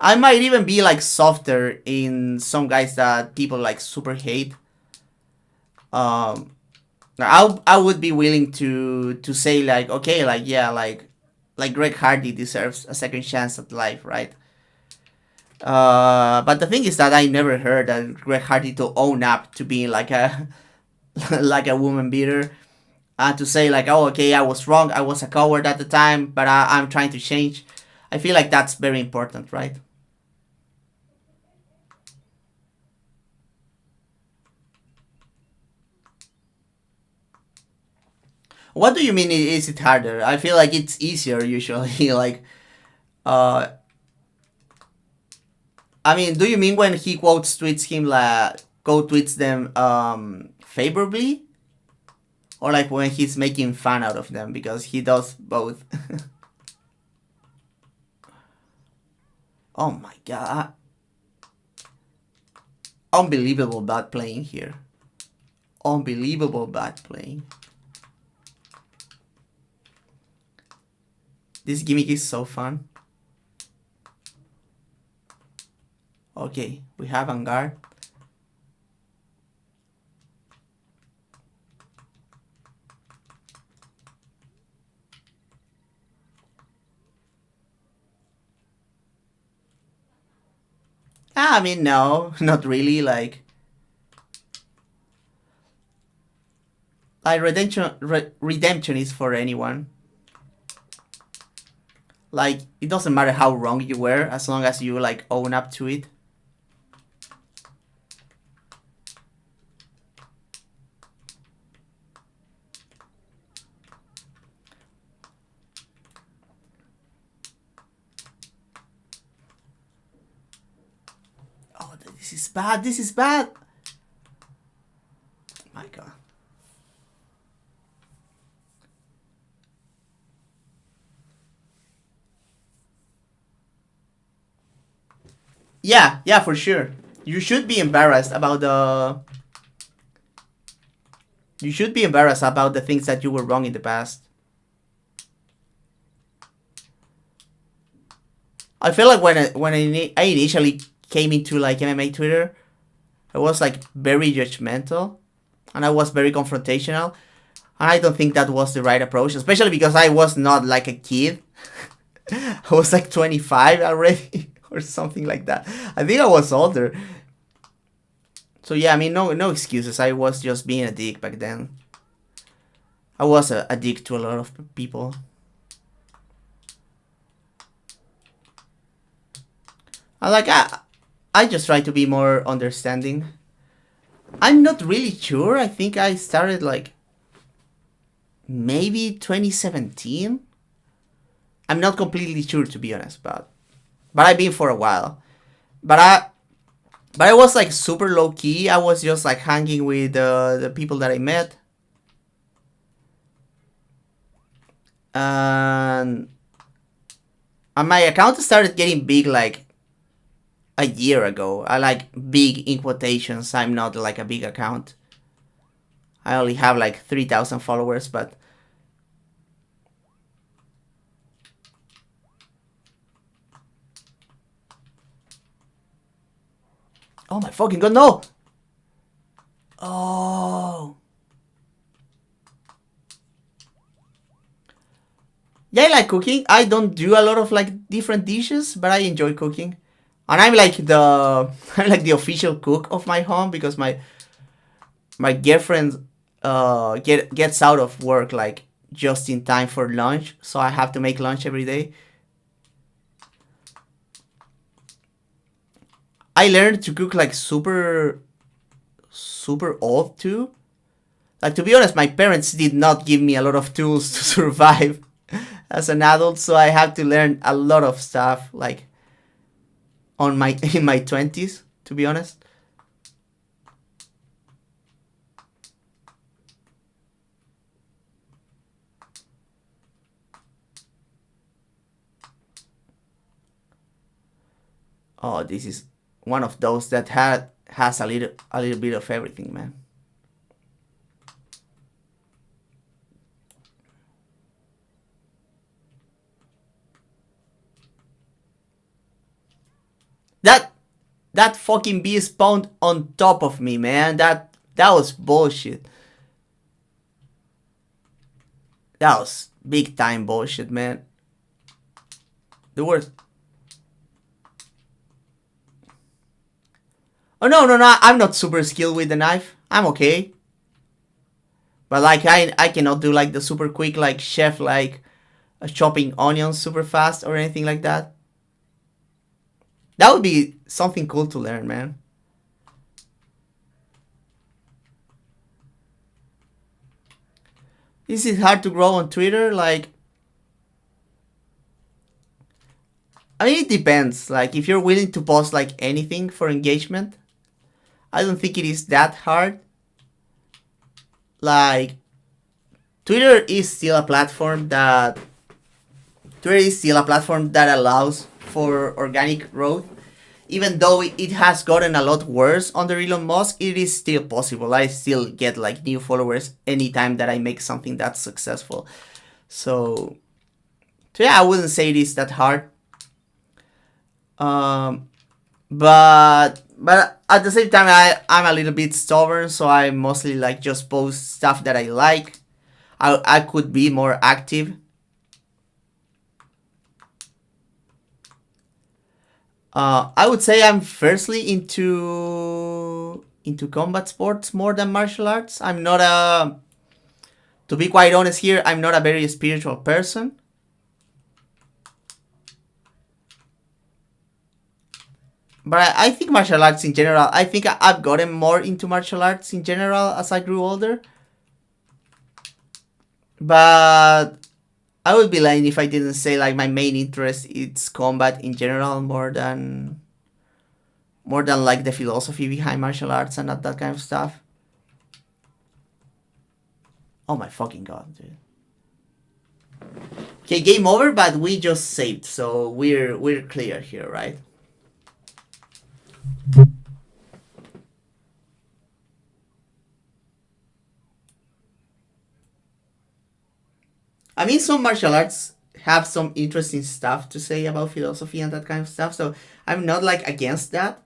I might even be, like, softer in some guys that people, like, super hate. I would be willing to say, like, okay, like, yeah, like Greg Hardy deserves a second chance at life, right? But the thing is that I never heard that Greg Hardy to own up to being like a like a woman beater, and to say, like, oh, okay, I was wrong, I was a coward at the time, but I'm trying to change. I feel like that's very important, right? What do you mean? Is it harder? I feel like it's easier usually. Like, I mean, do you mean when he quotes tweets him, like, quote tweets them favorably, or like when he's making fun out of them? Because he does both. Oh my god! Unbelievable bad playing here. Unbelievable bad playing. This gimmick is so fun. Okay, we have on guard. I mean, no, not really. Like redemption is for anyone. Like, it doesn't matter how wrong you were, as long as you, like, own up to it. Oh, this is bad. This is bad. My god. Yeah, for sure. You should be embarrassed about the... You should be embarrassed about the things that you were wrong in the past. I feel like when I initially came into, like, MMA Twitter, I was, like, very judgmental, and I was very confrontational, and I don't think that was the right approach, especially because I was not, like, a kid. I was, like, 25 already, or something like that. I think I was older. So yeah, I mean, no excuses. I was just being a dick back then. I was a dick to a lot of people. I just try to be more understanding. I'm not really sure. I think I started like maybe 2017. I'm not completely sure, to be honest, but I've been for a while. But I was like super low key. I was just like hanging with the people that I met. And my account started getting big like a year ago. I like big in quotations. I'm not like a big account. I only have like 3,000 followers, but oh my fucking god, no! Oh. Yeah, I like cooking. I don't do a lot of like different dishes, but I enjoy cooking. And I'm like the official cook of my home because my girlfriend gets out of work like just in time for lunch, so I have to make lunch every day. I learned to cook like super old too. Like, to be honest, my parents did not give me a lot of tools to survive as an adult, so I had to learn a lot of stuff like on my in my 20s, to be honest. Oh, this is one of those that has a little bit of everything, man. That fucking bee spawned on top of me, man. That was bullshit. That was big time bullshit, man. The worst. Oh no! I'm not super skilled with the knife. I'm okay. But like I cannot do like the super quick like chef like chopping onions super fast or anything like that. That would be something cool to learn, man. Is it hard to grow on Twitter? Like, I mean, it depends. Like, if you're willing to post like anything for engagement, I don't think it is that hard. Like, Twitter is still a platform that allows for organic growth. Even though it has gotten a lot worse under Elon Musk, it is still possible. I still get like new followers anytime that I make something that's successful. So yeah, I wouldn't say it is that hard. But at the same time, I'm a little bit stubborn, so I mostly like just post stuff that I like. I could be more active. I would say I'm firstly into combat sports more than martial arts. I'm not to be quite honest here, I'm not a very spiritual person. But I think martial arts in general, I think I've gotten more into martial arts in general as I grew older. But I would be lying if I didn't say like my main interest is combat in general more than like the philosophy behind martial arts and that kind of stuff. Oh my fucking god, dude. Okay, game over, but we just saved, so we're clear here, right? I mean, some martial arts have some interesting stuff to say about philosophy and that kind of stuff, so I'm not like against that.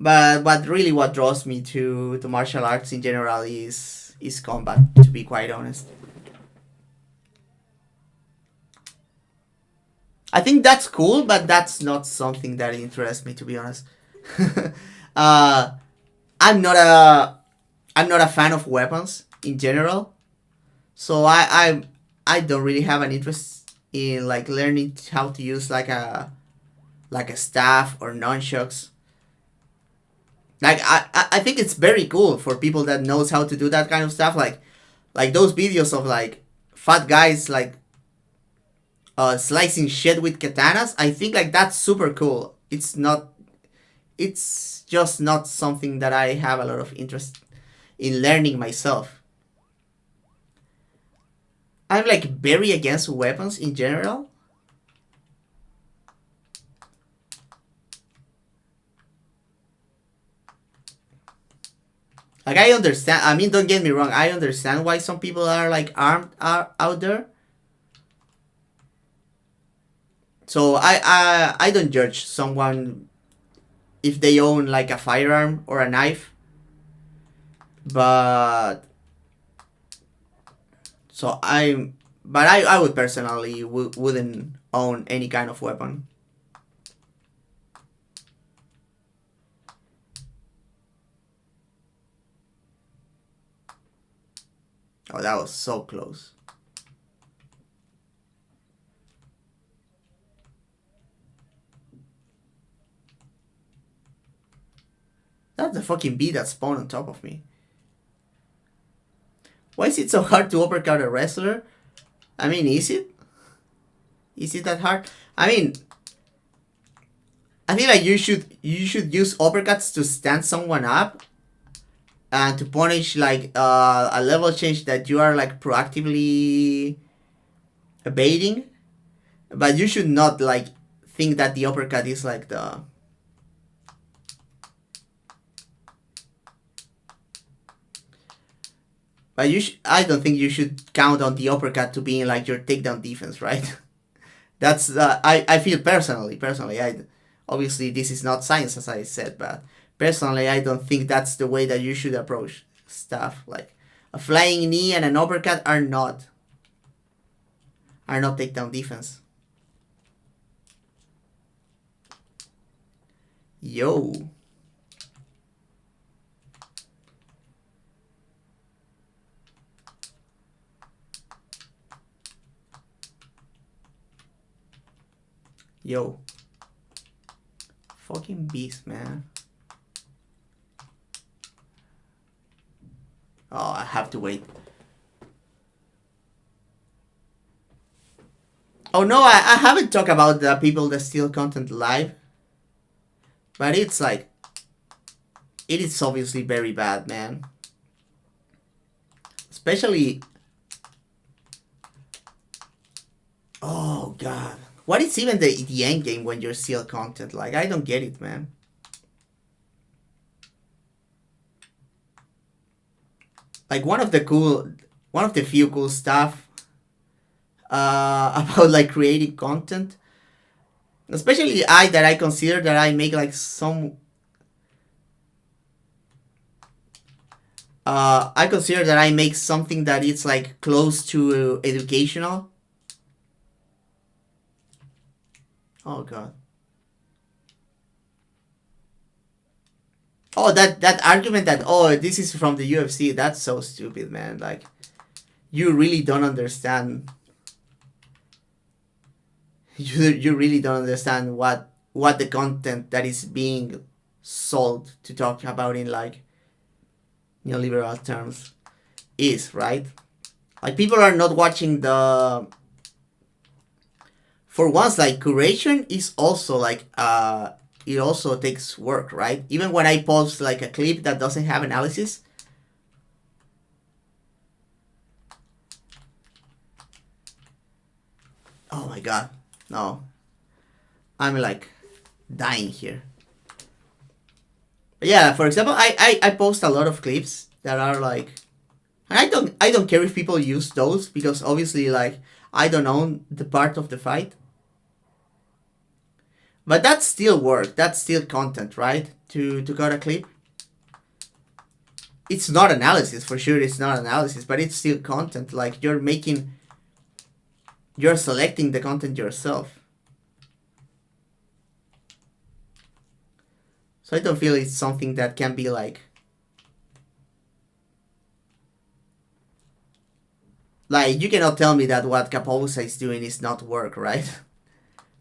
But what draws me to martial arts in general is combat, to be quite honest. I think that's cool, but that's not something that interests me, to be honest. uh, I'm not a fan of weapons in general, so I don't really have an interest in like learning how to use like a staff or nunchucks. Like I think it's very cool for people that knows how to do that kind of stuff. Like those videos of like fat guys like slicing shit with katanas. I think like that's super cool. It's just not something that I have a lot of interest in learning myself. I'm like very against weapons in general. Like I understand. I mean, don't get me wrong. I understand why some people are like armed out there. So I don't judge someone if they own like a firearm or a knife. But so I would personally wouldn't own any kind of weapon. Oh, that was so close. That's the fucking bee that spawned on top of me. Why is it so hard to uppercut a wrestler? I mean, is it? Is it that hard? I mean, I feel like you should use uppercuts to stand someone up and to punish like a level change that you are like proactively evading. But you should not like think that the uppercut is like the. But I don't think you should count on the uppercut to being like your takedown defense, right? That's I feel personally. I obviously this is not science as I said, but personally I don't think that's the way that you should approach stuff. Like a flying knee and an uppercut are not takedown defense. Yo. Yo. Fucking beast, man. Oh, I have to wait. Oh no, I haven't talked about the people that steal content live. But it's like, it is obviously very bad, man. Especially, oh god. What is even the end game when you're steal content? Like, I don't get it, man. Like, one of the few cool stuff about like creating content, especially I consider that I make like some. I consider that I make something that is like close to educational. Oh god. Oh, that argument that this is from the UFC, that's so stupid, man. Like, you really don't understand. You really don't understand what the content that is being sold to talk about in like neoliberal terms is, right? Like, people are not watching the. For once, like, curation is also like it also takes work, right? Even when I post like a clip that doesn't have analysis. Oh my god. No. I'm like dying here. But yeah, for example, I post a lot of clips that are like, and I don't care if people use those because obviously like I don't own the part of the fight. But that's still work. That's still content, right? To cut a clip. It's not analysis, for sure. It's not analysis, but it's still content. Like, you're selecting the content yourself. So I don't feel it's something that can be like Like, you cannot tell me that what Capousa is doing is not work, right?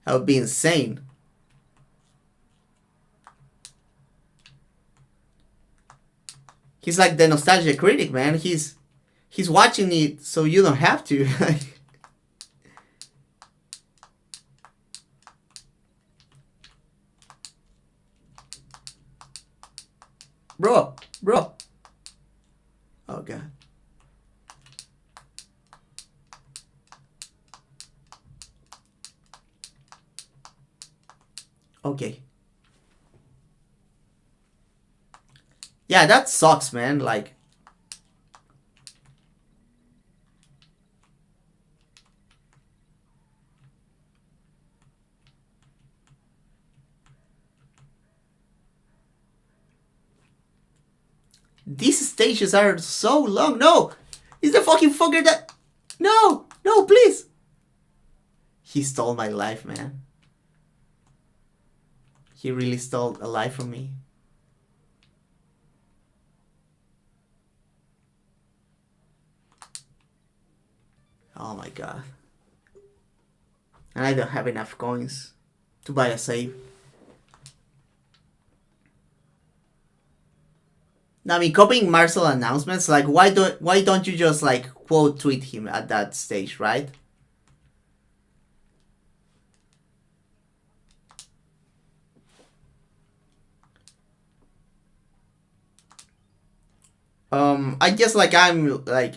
That would be insane. He's like the nostalgia critic, man. He's watching it so you don't have to. Bro. Oh god. Okay. Yeah, that sucks, man. Like, these stages are so long. No! Is the fucking fucker that... No! No, please! He stole my life, man. He really stole a life from me. Oh my god. And I don't have enough coins to buy a save. I mean, copying Marcel announcements, like, why don't you just, like, quote tweet him at that stage, right? I guess, like, I'm, like...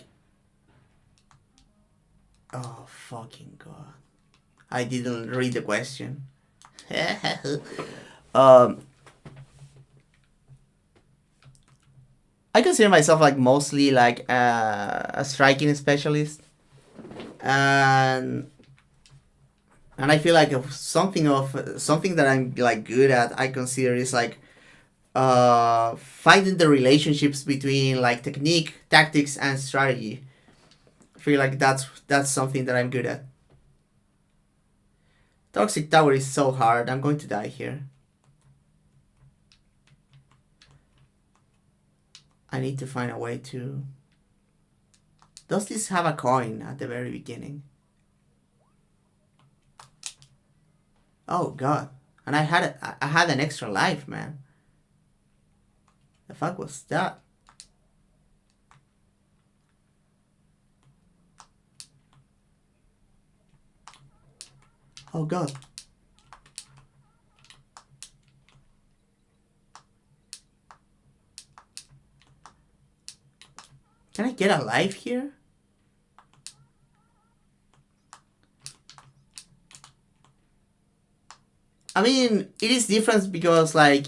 Oh, fucking god. I didn't read the question. I consider myself, like, mostly, like, a striking specialist. And I feel like something that I'm, like, good at, I consider is, like, finding the relationships between, like, technique, tactics, and strategy. I feel like that's something that I'm good at. Toxic Tower is so hard. I'm going to die here. I need to find a way to... Does this have a coin at the very beginning? Oh god. And I had an extra life, man. The fuck was that? Oh god. Can I get a life here? I mean, it is different because, like,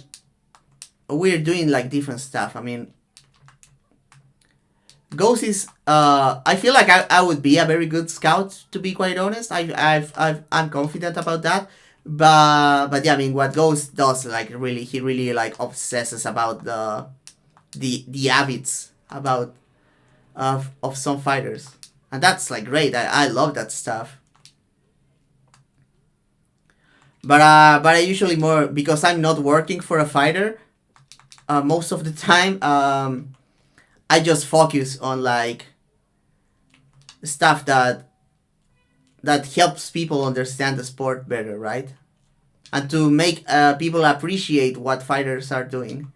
we're doing, like, different stuff. I mean, Ghost is... I feel like I would be a very good scout, to be quite honest. I'm confident about that. But yeah, I mean, what Ghost does, like, really, he really, like, obsesses about the habits about of some fighters, and that's, like, great. I love that stuff. But I usually more, because I'm not working for a fighter most of the time. I just focus on, like, stuff that helps people understand the sport better, right? And to make people appreciate what fighters are doing.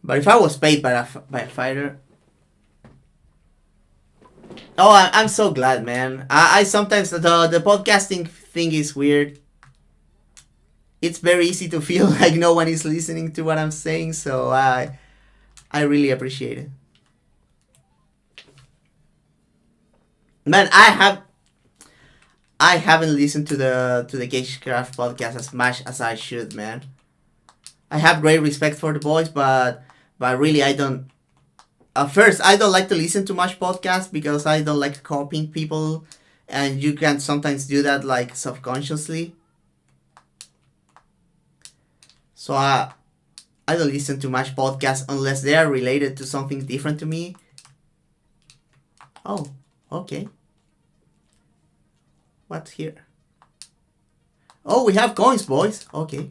But if I was paid by a fighter... Oh, I'm so glad, man. I sometimes... The podcasting thing is weird. It's very easy to feel like no one is listening to what I'm saying, so I really appreciate it. Man, I haven't listened to the Cagecraft podcast as much as I should, man. I have great respect for the boys, but really I don't... First, I don't like to listen to much podcasts because I don't like copying people, and you can sometimes do that, like, subconsciously. So I don't listen to much podcasts unless they are related to something different to me. Oh, okay. What's here? Oh, we have coins, boys. Okay.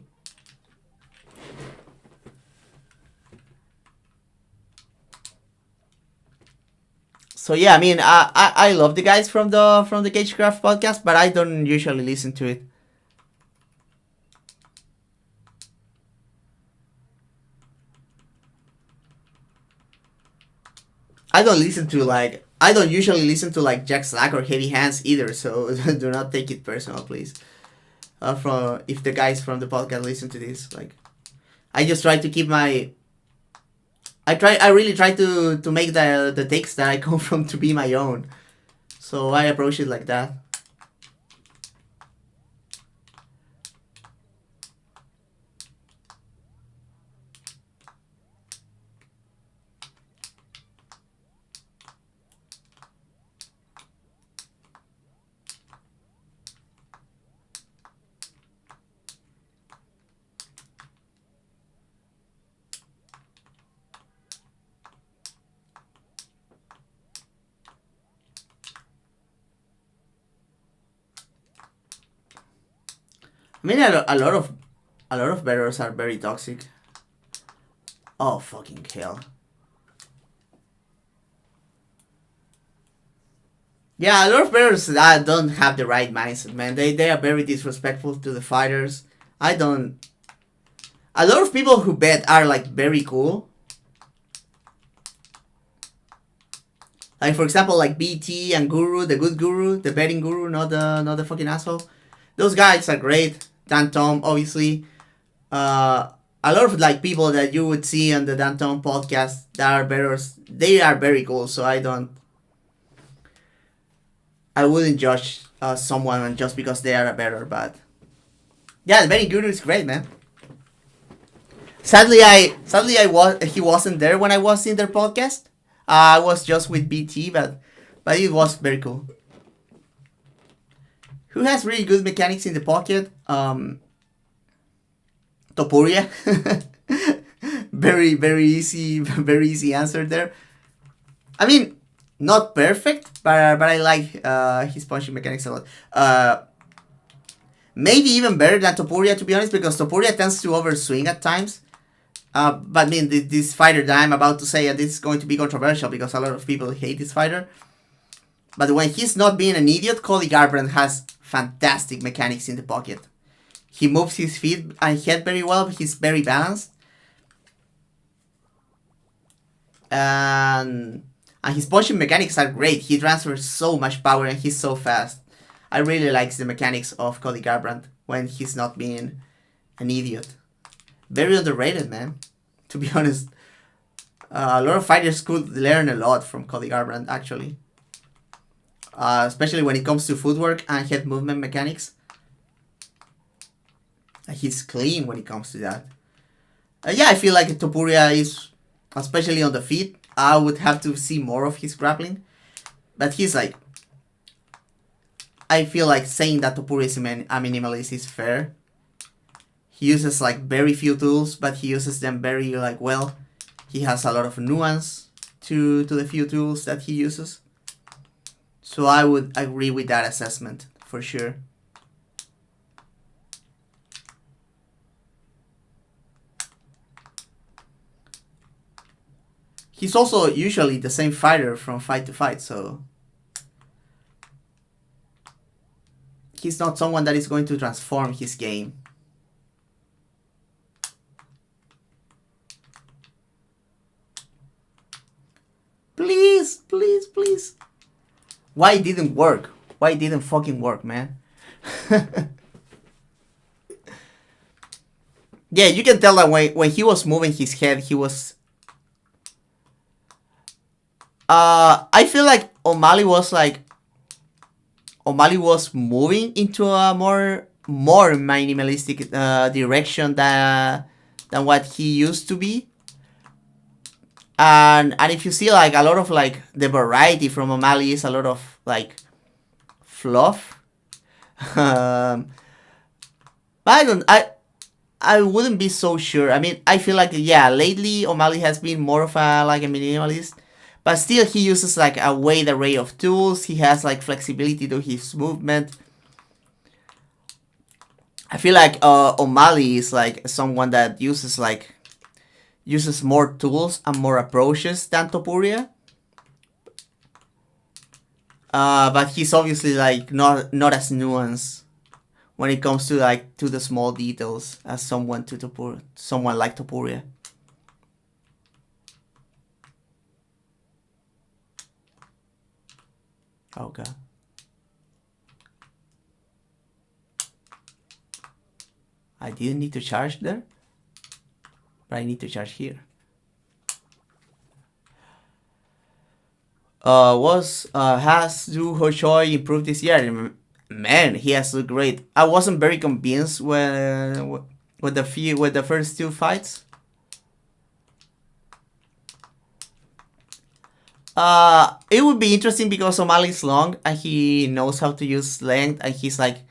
So yeah, I mean, I love the guys from the Cagecraft podcast, but I don't usually listen to it. I don't usually listen to like Jack Slack or Heavy Hands either. So do not take it personal, please. From if the guys from the podcast listen to this, like, I just try to keep my. I really try to make the takes that I come from to be my own. So I approach it like that. I mean, a lot of bettors are very toxic. Oh fucking hell! Yeah, a lot of bettors that don't have the right mindset, man. They are very disrespectful to the fighters. I don't. A lot of people who bet are like very cool. Like for example, like BT and Guru, the good Guru, the betting Guru, not the fucking asshole. Those guys are great. Dan Tom, obviously. A lot of like people that you would see on the Dan Tom podcast that are bettors, they are very cool. So I wouldn't judge someone just because they are a bettor, but yeah, the betting Guru is great, man. Sadly, he wasn't there when I was in their podcast. I was just with BT, but it was very cool. Who has really good mechanics in the pocket? Topuria. very easy answer there. I mean, not perfect, but I like his punching mechanics a lot. Maybe even better than Topuria, to be honest, because Topuria tends to overswing at times. But I mean, this fighter that I'm about to say, and this is going to be controversial because a lot of people hate this fighter. But when he's not being an idiot, Cody Garbrandt has fantastic mechanics in the pocket. He moves his feet and head very well. He's very balanced. And his punching mechanics are great. He transfers so much power and he's so fast. I really like the mechanics of Cody Garbrandt when he's not being an idiot. Very underrated, man. To be honest, a lot of fighters could learn a lot from Cody Garbrandt, actually. Especially when it comes to footwork and head movement mechanics. He's clean when it comes to that. Yeah, I feel like Topuria is, especially on the feet, I would have to see more of his grappling. But he's like, I feel like saying that Topuria is a minimalist is fair. He uses like very few tools, but he uses them very like well. He has a lot of nuance to the few tools that he uses. So I would agree with that assessment for sure. He's also usually the same fighter from fight to fight, so he's not someone that is going to transform his game. Please. Why it didn't work? Why it didn't fucking work, man? Yeah, you can tell that when he was moving his head, he was... I feel like O'Malley was moving into a more minimalistic direction than what he used to be. And if you see like a lot of like the variety from O'Malley is a lot of like fluff. But I wouldn't be so sure. I mean, I feel like, yeah, lately O'Malley has been more of a like a minimalist, but still he uses like a wide array of tools. He has like flexibility to his movement. I feel like O'Malley is like someone that uses more tools and more approaches than Topuria. But he's obviously like not as nuanced when it comes to like to the small details as someone like Topuria. Oh god. I didn't need to charge there, but I need to charge here. Has Du Hoshoi improved this year? Man, he has looked great. I wasn't very convinced with the first two fights. It would be interesting because O'Malley's long and he knows how to use length, and he's like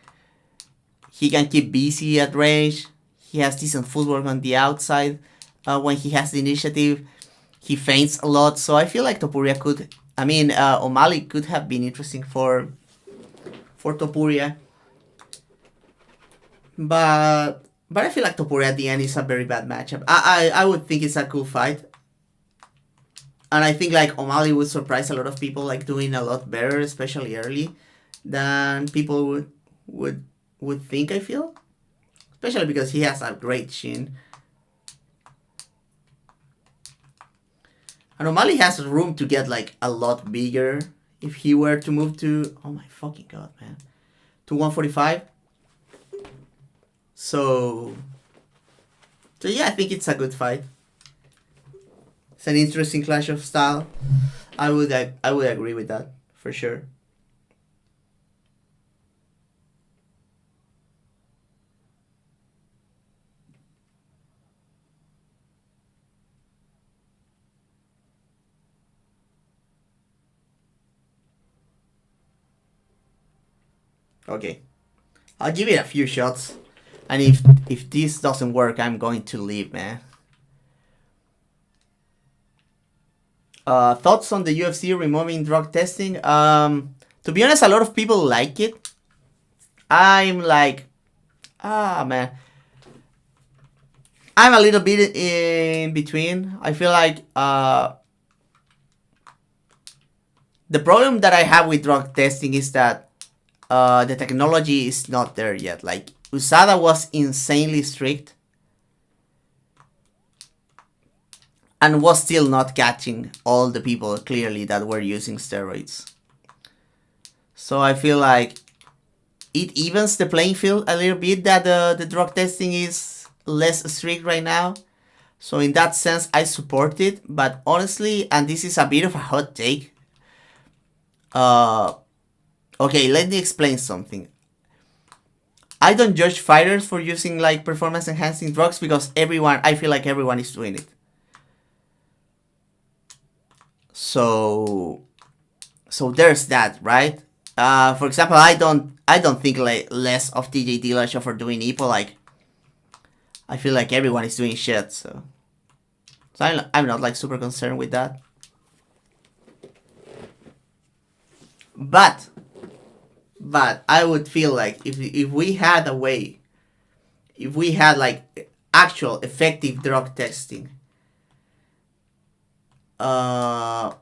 he can keep busy at range. He has decent footwork on the outside. When he has the initiative, he feints a lot. So I feel like Topuria could. I mean, O'Malley could have been interesting for Topuria. But I feel like Topuria at the end is a very bad matchup. I would think it's a cool fight. And I think like O'Malley would surprise a lot of people, like doing a lot better, especially early, than people would think, I feel. Especially because he has a great chin. And O'Malley has room to get like a lot bigger if he were to move to, oh my fucking god, man, to 145. So yeah, I think it's a good fight. It's an interesting clash of style. I would agree with that for sure. Okay, I'll give it a few shots, and if this doesn't work, I'm going to leave, man. Thoughts on the UFC removing drug testing? To be honest, a lot of people like it. I'm like, man, I'm a little bit in between. I feel like the problem that I have with drug testing is that the technology is not there yet. Like USADA was insanely strict and was still not catching all the people clearly that were using steroids. So I feel like it evens the playing field a little bit that the drug testing is less strict right now. So in that sense, I support it. But honestly, and this is a bit of a hot take, okay, let me explain something. I don't judge fighters for using like performance enhancing drugs because I feel like everyone is doing it. So there's that, right? For example, I don't think like less of TJ Dillashaw for doing EPO. Like, I feel like everyone is doing shit. So I'm not like super concerned with that. But I would feel like if we had a way, if we had like actual effective drug testing, I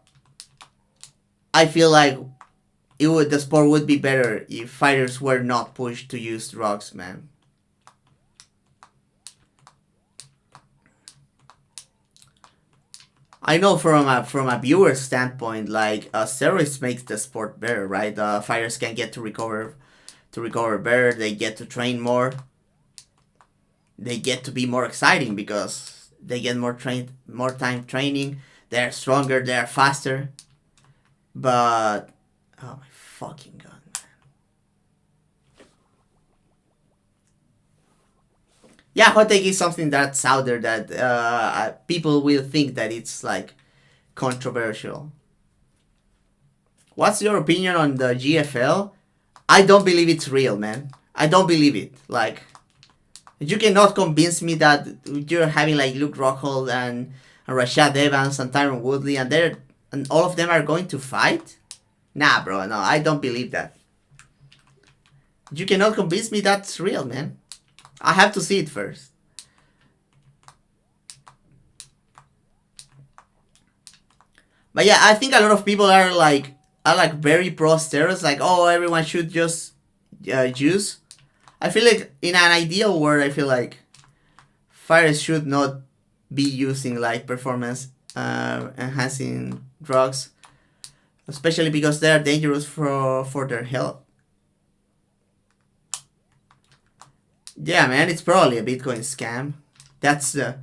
feel like the sport would be better if fighters were not pushed to use drugs, man. I know from a viewer standpoint, like steroids makes the sport better, right? Fighters can get to recover better. They get to train more. They get to be more exciting because they get more time training. They're stronger. They're faster. But oh my fucking god, man. Yeah, hot take is something that's out there that people will think that it's like controversial. What's your opinion on the GFL? I don't believe it's real, man. I don't believe it. Like, You cannot convince me that you're having like Luke Rockhold and Rashad Evans and Tyron Woodley and all of them are going to fight? Nah, bro, no, I don't believe that. You cannot convince me that's real, man. I have to see it first. But yeah, I think a lot of people are like very pro steroids, like, oh, everyone should just use. I feel like in an ideal world, I feel like fighters should not be using like performance enhancing drugs, especially because they are dangerous for their health. Yeah, man, it's probably a Bitcoin scam. That's the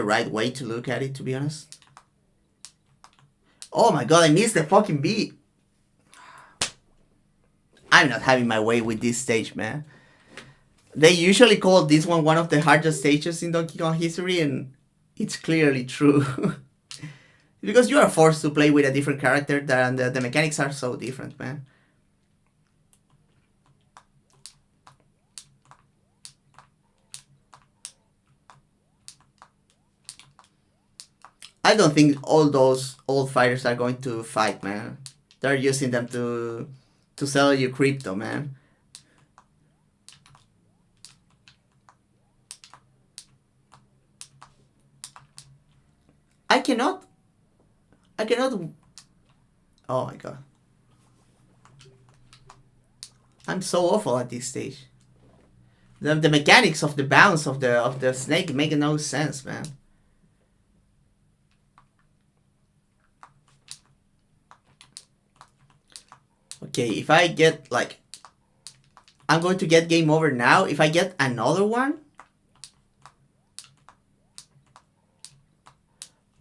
right way to look at it, to be honest. Oh my god, I missed the fucking beat. I'm not having my way with this stage, man. They usually call this one of the hardest stages in Donkey Kong history, and it's clearly true. Because you are forced to play with a different character, and the mechanics are so different, man. I don't think all those old fighters are going to fight, man. They're using them to sell you crypto, man. I cannot. Oh my god. I'm so awful at this stage. The mechanics of the bounce of the snake make no sense, man. Okay, if I get like, I'm going to get game over now. If I get another one,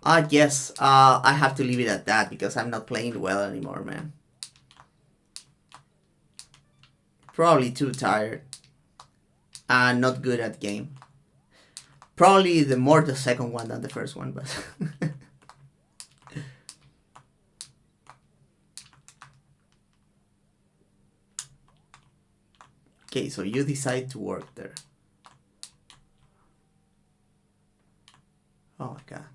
I guess I have to leave it at that because I'm not playing well anymore, man. Probably too tired and not good at game. Probably the second one than the first one, but okay, so you decide to work there. Oh my god.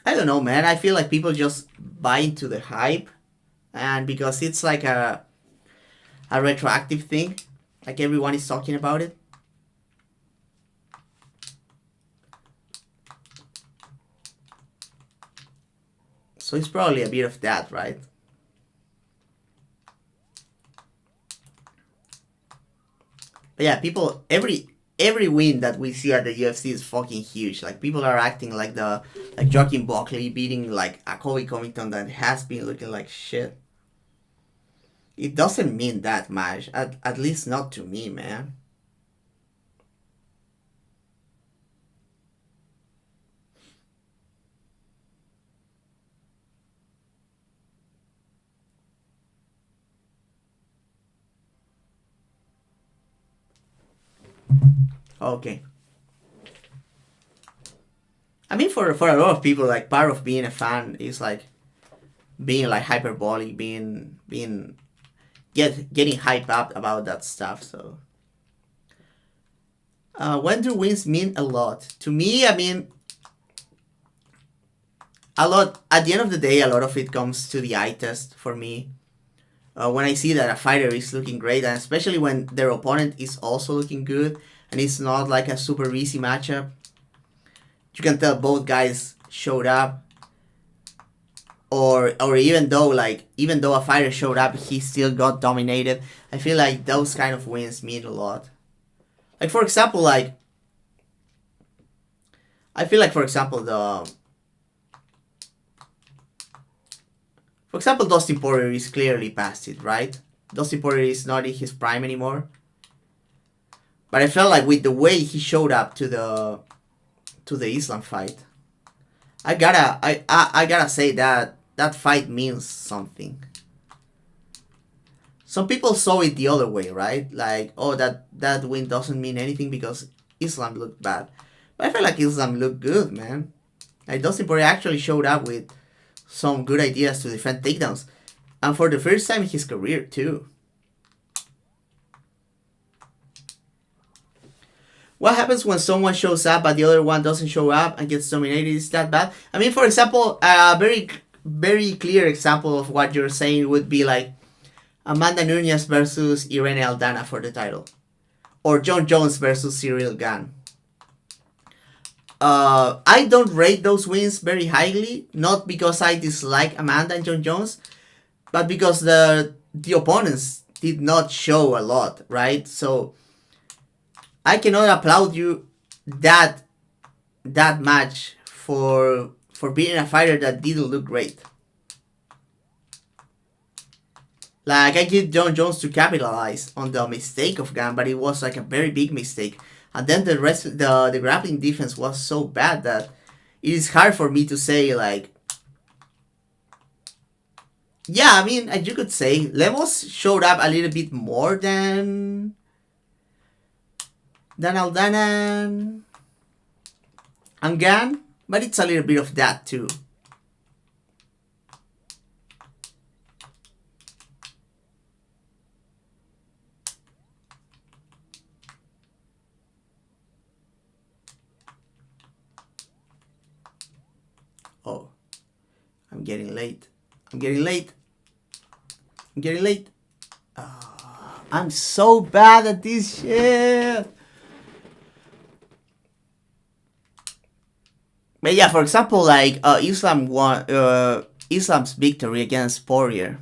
I don't know, man. I feel like people just buy into the hype, and because it's like a retroactive thing, like everyone is talking about it. So it's probably a bit of that, right? But yeah, people, every win that we see at the UFC is fucking huge. Like people are acting like Joaquin Buckley beating like a Colby Covington that has been looking like shit. It doesn't mean that much, at least not to me, man. Okay. I mean, for a lot of people, like part of being a fan is like being like hyperbolic, getting hyped up about that stuff. So, when do wins mean a lot to me? I mean, a lot. At the end of the day, a lot of it comes to the eye test for me. When I see that a fighter is looking great, and especially when their opponent is also looking good, and it's not like a super easy matchup, you can tell both guys showed up. Or even though a fighter showed up, he still got dominated. I feel like those kind of wins mean a lot. Like for example, like I feel like for example Dustin Poirier is clearly past it, right? Dustin Poirier is not in his prime anymore. But I felt like with the way he showed up to the Islam fight, I gotta say that fight means something. Some people saw it the other way, right? Like, oh, that win doesn't mean anything because Islam looked bad. But I feel like Islam looked good, man. Like Dustin Poirier actually showed up with some good ideas to defend takedowns. And for the first time in his career, too. What happens when someone shows up but the other one doesn't show up and gets dominated? Is that bad? I mean, for example, a very clear example of what you're saying would be like Amanda Nunes versus Irene Aldana for the title. Or John Jones versus Cyril Gane. I don't rate those wins very highly, not because I dislike Amanda and John Jones, but because the opponents did not show a lot, right? So I cannot applaud you that much for being a fighter that didn't look great. Like, I give John Jones to capitalize on the mistake of Gane, but it was like a very big mistake. And then the rest, the grappling defense was so bad that it is hard for me to say, like, yeah, I mean, you could say Lemos showed up a little bit more than Aldana and Gane, but it's a little bit of that too. Oh, I'm getting late. I'm so bad at this shit. But yeah, for example, like Islam won Islam's victory against Poirier.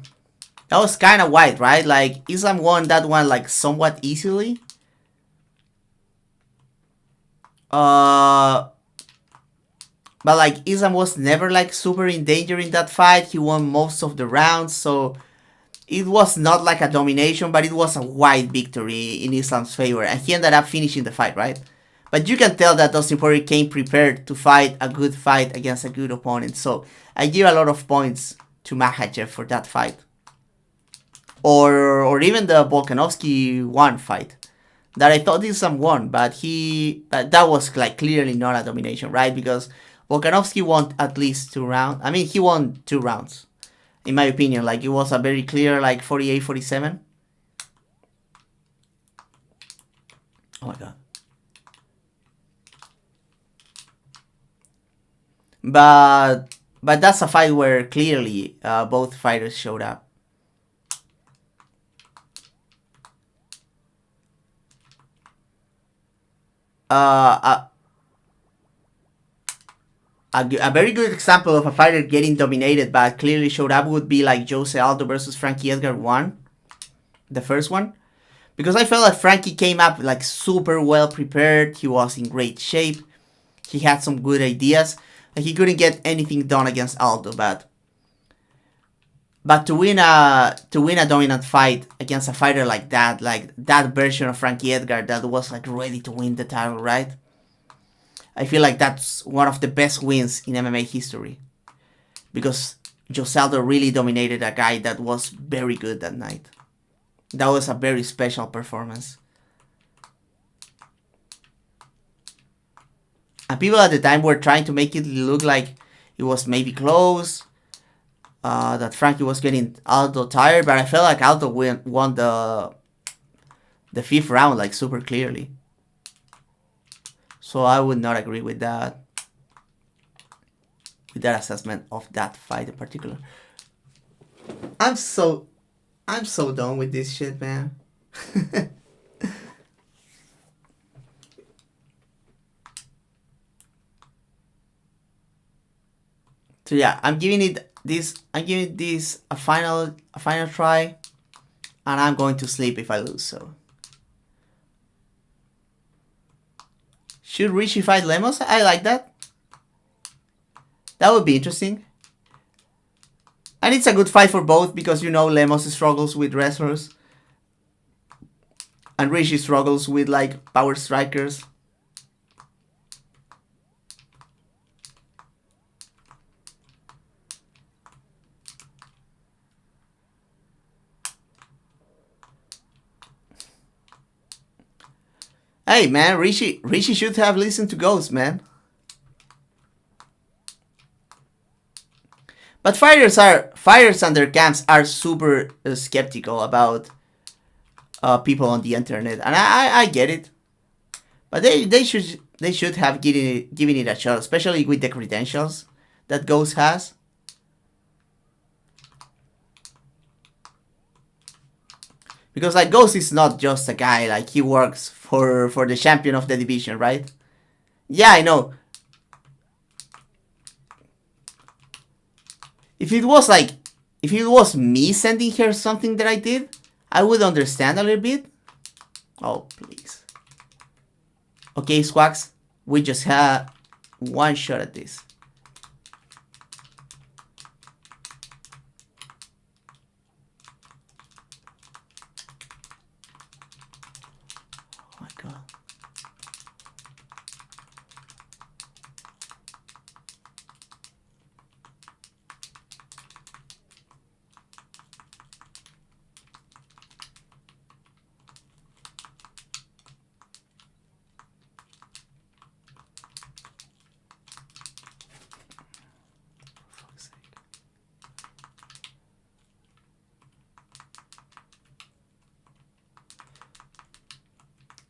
That was kind of wide, right? Like, Islam won that one like somewhat easily. But like, Islam was never like super in danger in that fight. He won most of the rounds, so it was not like a domination, but it was a wide victory in Islam's favor, and he ended up finishing the fight, right? But you can tell that Dustin Poirier came prepared to fight a good fight against a good opponent. So I give a lot of points to Makhachev for that fight. Or even the Volkanovski one fight that I thought Islam won, but that was like clearly not a domination, right? Because Volkanovski won at least 2 rounds. I mean, he won 2 rounds, in my opinion. Like, it was a very clear, like, 48-47. Oh my god. But that's a fight where clearly both fighters showed up. A very good example of a fighter getting dominated but clearly showed up would be like Jose Aldo versus Frankie Edgar 1, the first one. Because I felt that Frankie came up like super well prepared. He was in great shape. He had some good ideas. Like, he couldn't get anything done against Aldo, but to win a dominant fight against a fighter like that version of Frankie Edgar that was like ready to win the title, right? I feel like that's one of the best wins in MMA history. Because Jose Aldo really dominated a guy that was very good that night. That was a very special performance. And people at the time were trying to make it look like it was maybe close. That Frankie was getting Aldo tired. But I felt like Aldo won the 5th round like super clearly. So I would not agree with that assessment of that fight in particular. I'm so done with this shit, man. So yeah, I'm giving this a final try, and I'm going to sleep if I lose. So should Richie fight Lemos? I like that. That would be interesting. And it's a good fight for both because, you know, Lemos struggles with wrestlers and Richie struggles with like power strikers. Hey man, Richie should have listened to Ghost, man. But fighters and their camps are super skeptical about people on the internet, and I get it. But they should have given it a shot, especially with the credentials that Ghost has. Because like Ghost is not just a guy, like he works for the champion of the division, right? Yeah, I know. If it was me sending her something that I did, I would understand a little bit. Oh, please. Okay, Squax, we just had one shot at this. Oh my god.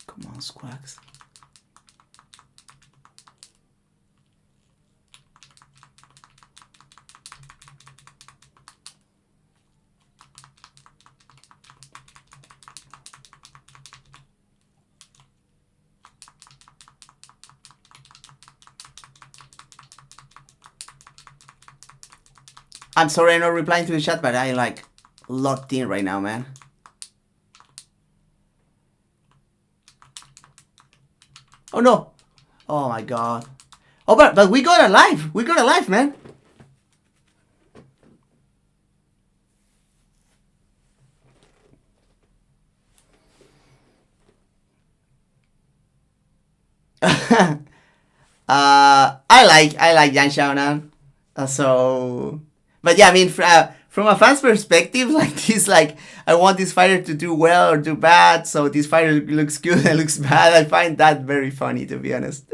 Come on, Squax. I'm sorry I'm not replying to the chat, but I like locked in right now, man. Oh no! Oh my god! Oh, but we got alive! We got alive, man! I like Yang Xiaonan. So, but yeah, I mean, from a fan's perspective, like this, like I want this fighter to do well or do bad. So this fighter looks good and looks bad. I find that very funny, to be honest.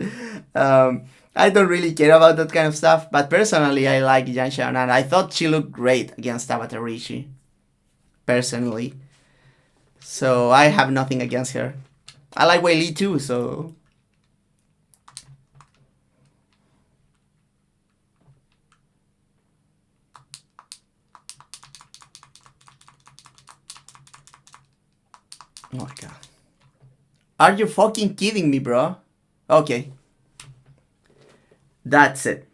I don't really care about that kind of stuff, but personally, I like Yang Xiaonan. I thought she looked great against Tabata Rishi, personally. So I have nothing against her. I like Wei Li too, so. Oh my god. Are you fucking kidding me, bro? Okay. That's it.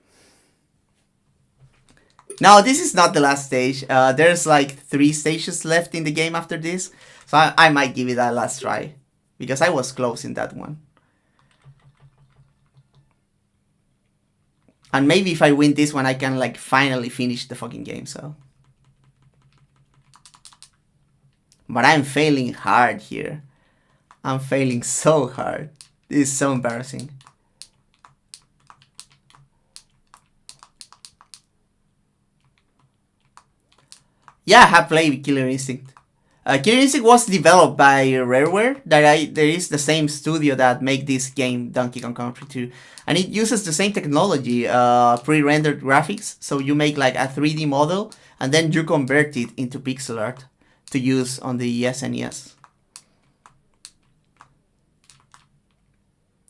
Now, this is not the last stage. There's like 3 stages left in the game after this. So I might give it a last try. Because I was close in that one. And maybe if I win this one, I can like finally finish the fucking game, so. But I'm failing hard here. I'm failing so hard. This is so embarrassing. Yeah, I have played Killer Instinct. Killer Instinct was developed by Rareware. There is the same studio that make this game, Donkey Kong Country 2. And it uses the same technology, pre-rendered graphics. So you make like a 3D model and then you convert it into pixel art to use on the SNES.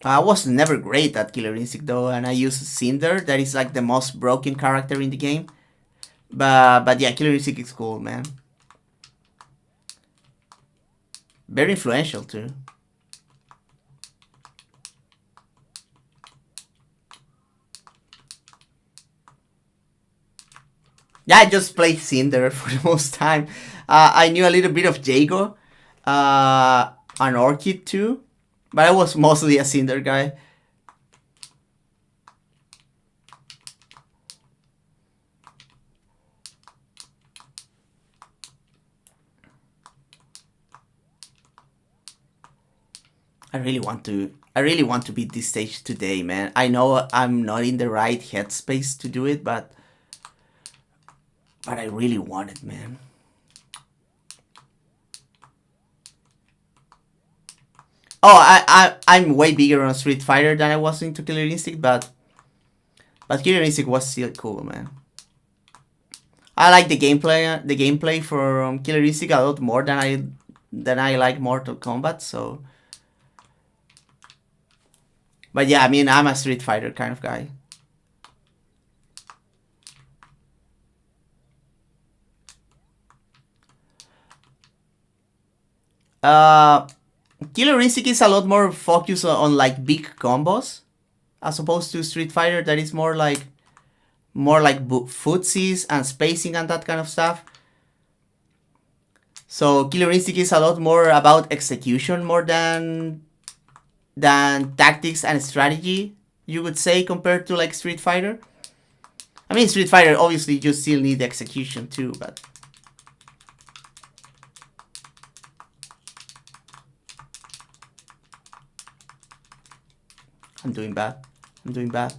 I was never great at Killer Instinct though, and I used Cinder, that is like the most broken character in the game. But yeah, Killer Instinct is cool, man. Very influential too. Yeah, I just played Cinder for the most time. I knew a little bit of Jago, an Orchid too, but I was mostly a Cinder guy. I really want to beat this stage today, man. I know I'm not in the right headspace to do it, but I really want it, man. Oh, I'm way bigger on Street Fighter than I was into Killer Instinct, but Killer Instinct was still cool, man. I like the gameplay from Killer Instinct a lot more than I like Mortal Kombat. So, but yeah, I mean, I'm a Street Fighter kind of guy. Killer Instinct is a lot more focused on like big combos, as opposed to Street Fighter that is more like footsies and spacing and that kind of stuff. So Killer Instinct is a lot more about execution more than tactics and strategy, you would say, compared to like Street Fighter. I mean, Street Fighter obviously you still need execution too, but I'm doing bad. I'm doing bad.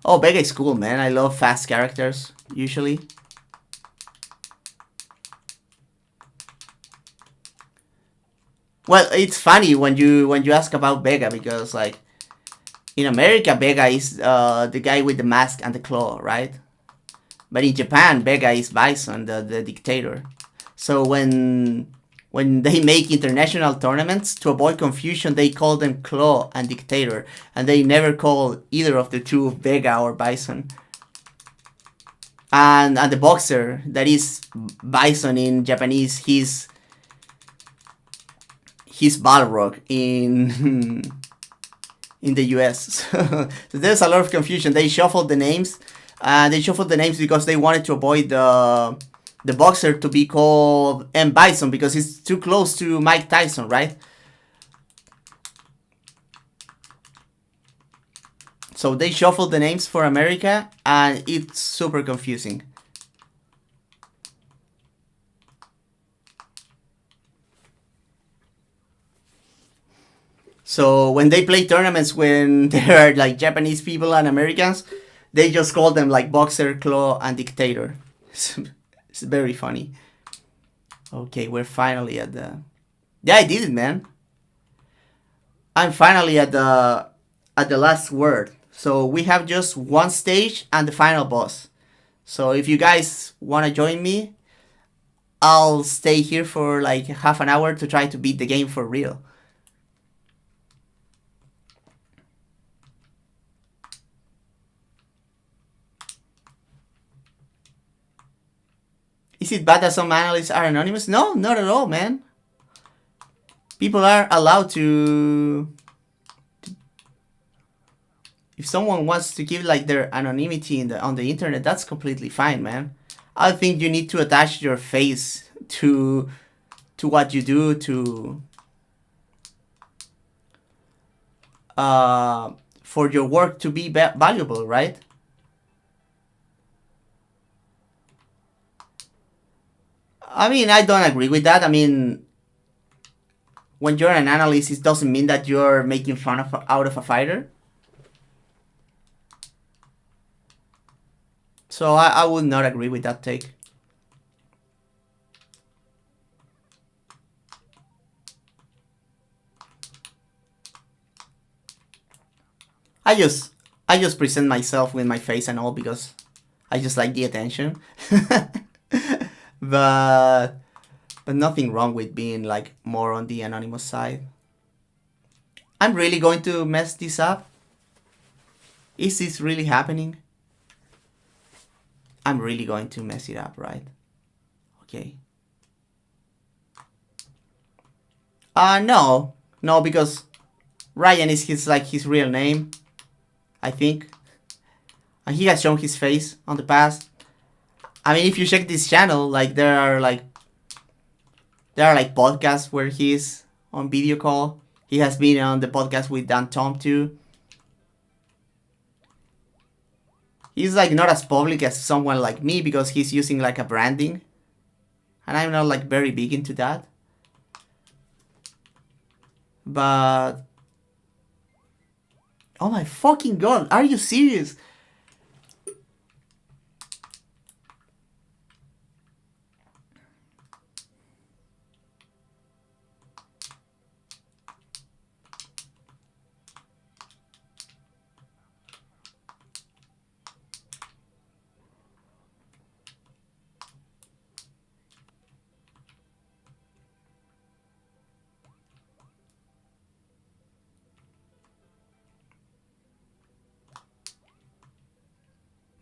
Oh, Vega is cool, man. I love fast characters usually. Well, it's funny when you ask about Vega because like in America, Vega is the guy with the mask and the claw, right? But in Japan, Vega is Bison, the dictator. So when they make international tournaments, to avoid confusion, they call them Claw and Dictator, and they never call either of the two Vega or Bison. And the boxer that is Bison in Japanese, he's Balrog in in the US. So there's a lot of confusion. They shuffled the names. They shuffled the names because they wanted to avoid the boxer to be called M. Bison because he's too close to Mike Tyson, right? So they shuffled the names for America, and it's super confusing. So when they play tournaments when there are like Japanese people and Americans, they just call them like Boxer, Claw, and Dictator. It's very funny. Okay, we're finally at the... Yeah, I did it, man. I'm finally at the last word. So we have just one stage and the final boss. So if you guys want to join me, I'll stay here for like half an hour to try to beat the game for real. Is it bad that some analysts are anonymous? No, not at all, man. People are allowed to... If someone wants to give like their anonymity on the internet, that's completely fine, man. I think you need to attach your face to what you do for your work to be valuable, right? I mean, I don't agree with that. I mean, when you're an analyst, it doesn't mean that you're making fun out of a fighter. So I would not agree with that take. I just present myself with my face and all because I just like the attention. but nothing wrong with being like more on the anonymous side. I'm really going to mess this up. Is this really happening? I'm really going to mess it up, right? Okay. No, because Ryan is his real name, I think, and he has shown his face on the past. I mean, if you check this channel, like there are like podcasts where he's on video call. He has been on the podcast with Dan Tom too. He's like not as public as someone like me because he's using like a branding, and I'm not like very big into that. But oh my fucking god, are you serious?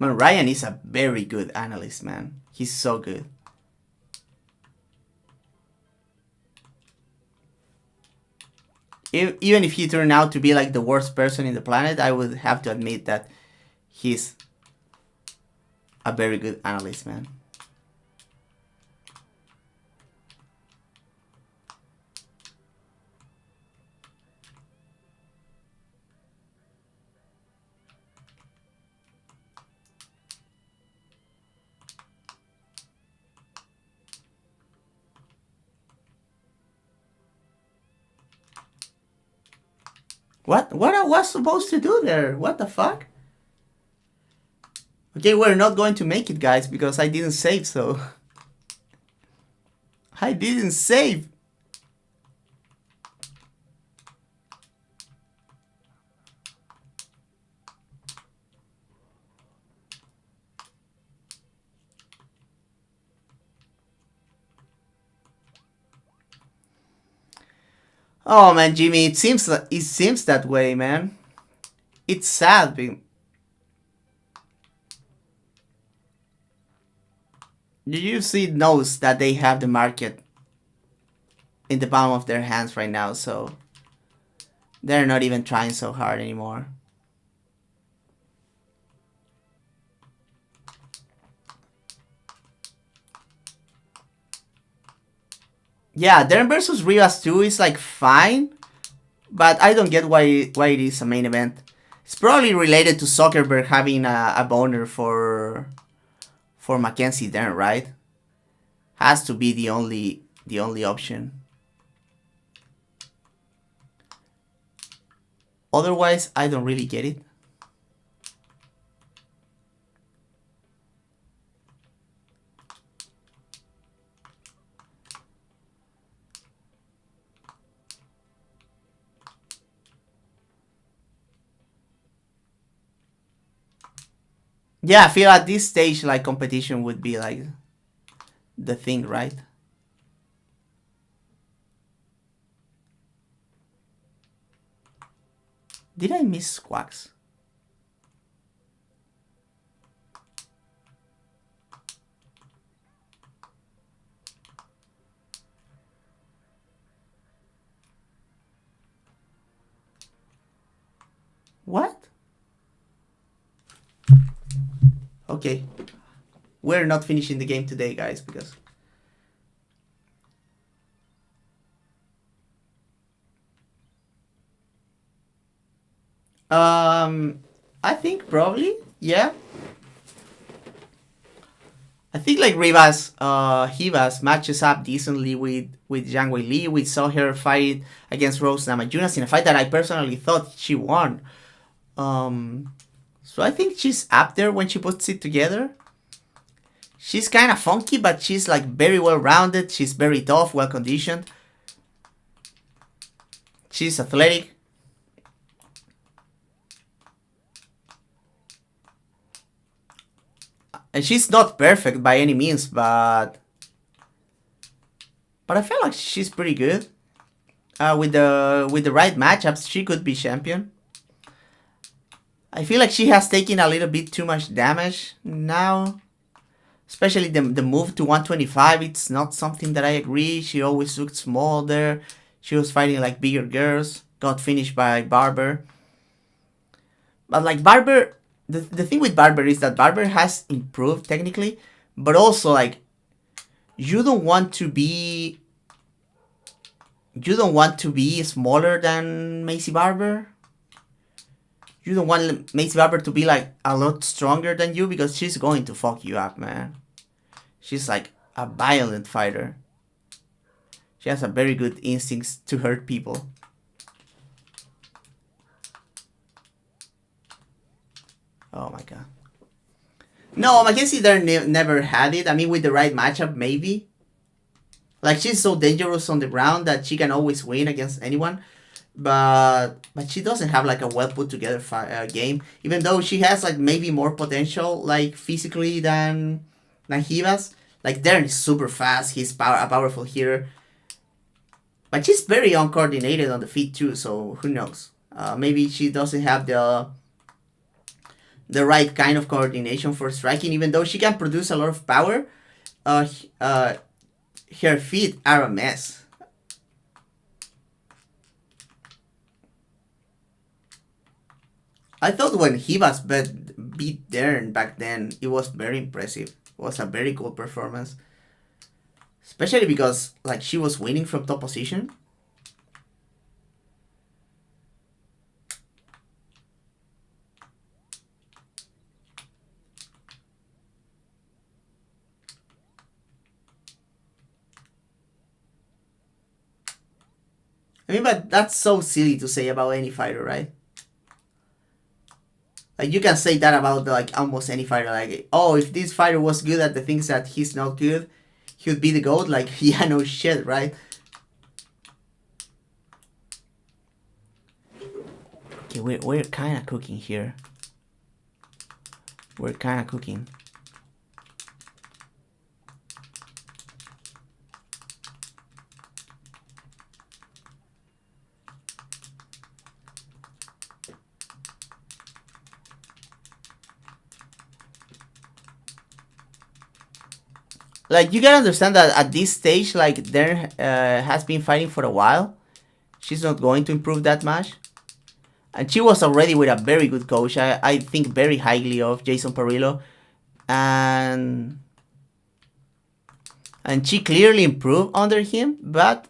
Man, Ryan is a very good analyst, man. He's so good. Even if he turned out to be like the worst person in the planet, I would have to admit that he's a very good analyst, man. What I was supposed to do there? What the fuck? Okay, we're not going to make it, guys, because I didn't save, so... I didn't save! Oh man, Jimmy, it seems that way, man. It's sad. The UFC knows that they have the market in the palm of their hands right now, so they're not even trying so hard anymore. Yeah, Darren versus Rivas 2 is like fine, but I don't get why it is a main event. It's probably related to Zuckerberg having a boner for Mackenzie Dern, right? Has to be the only option. Otherwise, I don't really get it. Yeah, I feel at this stage like competition would be like the thing, right? Did I miss Squawks? What? Okay. We're not finishing the game today, guys, because... I think probably, yeah. I think like Rivas matches up decently with Zhang Weili. We saw her fight against Rose Namajunas in a fight that I personally thought she won. So I think she's up there when she puts it together. She's kind of funky, but she's like very well rounded. She's very tough, well conditioned. She's athletic. And she's not perfect by any means, but I feel like she's pretty good. With the right matchups, she could be champion. I feel like she has taken a little bit too much damage now. Especially the move to 125, it's not something that I agree. She always looked small there. She was fighting like bigger girls. Got finished by Barber. But like Barber, the thing with Barber is that Barber has improved technically, but also like you don't want to be smaller than Macy Barber. You don't want Macy Barber to be like a lot stronger than you because she's going to fuck you up, man. She's like a violent fighter. She has a very good instincts to hurt people. Oh my god. No, Mackenzie there never had it. I mean, with the right matchup, maybe. Like, she's so dangerous on the ground that she can always win against anyone. But she doesn't have like a well put together game. Even though she has like maybe more potential like physically than Rivas. Like Darren is super fast. He's a powerful hitter. But she's very uncoordinated on the feet too. So who knows? Maybe she doesn't have the the right kind of coordination for striking. Even though she can produce a lot of power, uh, uh, her feet are a mess. I thought when Hivas beat Dern back then, it was very impressive. It was a very cool performance. Especially because like she was winning from top position. I mean, but that's so silly to say about any fighter, right? Like you can say that about like almost any fighter. Like, oh, if this fighter was good at the things that he's not good, he would be the GOAT. Like, yeah, no shit, right? Okay, we're kind of cooking here. We're kind of cooking. Like, you gotta understand that at this stage, like, Dern has been fighting for a while. She's not going to improve that much. And she was already with a very good coach. I think very highly of Jason Perillo. And she clearly improved under him, but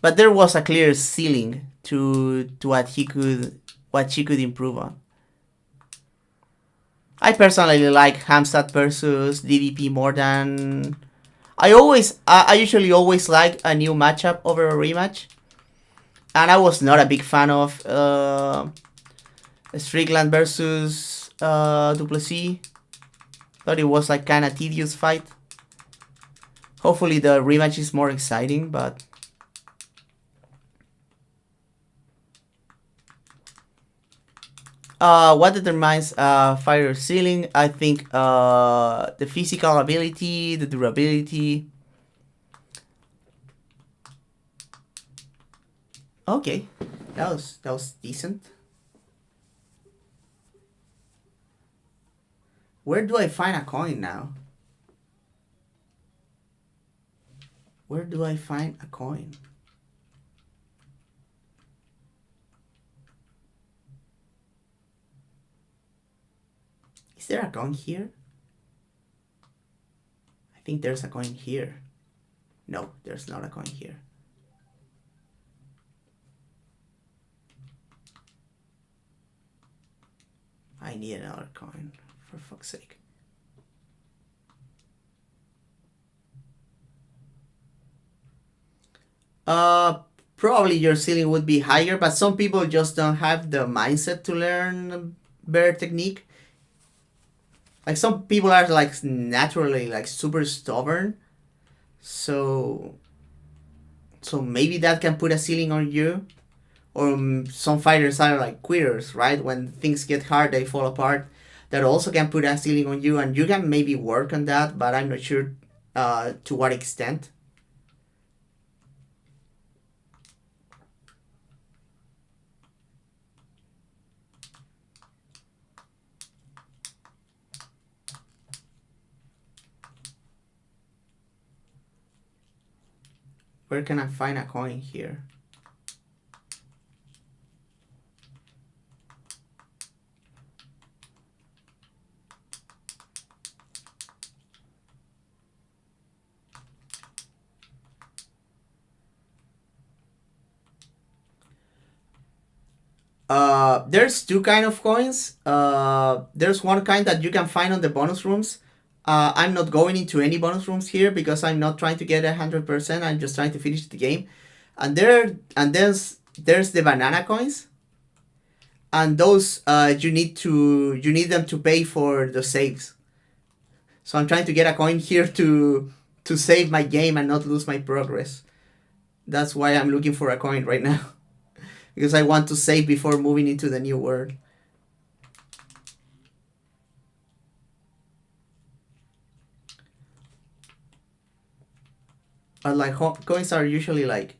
there was a clear ceiling to what she could improve on. I personally like Hamstad versus DDP more than I usually always like a new matchup over a rematch. And I was not a big fan of Strickland versus Duplessis. Thought it was like kind of tedious fight. Hopefully the rematch is more exciting, but what determines fighter ceiling? I think the physical ability, the durability. Okay, that was decent. Where do I find a coin now? Where do I find a coin? Is there a coin here? I think there's a coin here. No, there's not a coin here. I need another coin, for fuck's sake. Probably your ceiling would be higher, but some people just don't have the mindset to learn better technique. Like some people are like naturally like super stubborn, so maybe that can put a ceiling on you. Or some fighters are like quitters, right? When things get hard, they fall apart. That also can put a ceiling on you, and you can maybe work on that, but I'm not sure to what extent. Where can I find a coin here? There's two kind of coins. There's one kind that you can find on the bonus rooms. I'm not going into any bonus rooms here because I'm not trying to get 100%. I'm just trying to finish the game. And there's the banana coins. And those you need them to pay for the saves. So I'm trying to get a coin here to save my game and not lose my progress. That's why I'm looking for a coin right now. Because I want to save before moving into the new world. But like coins are usually like,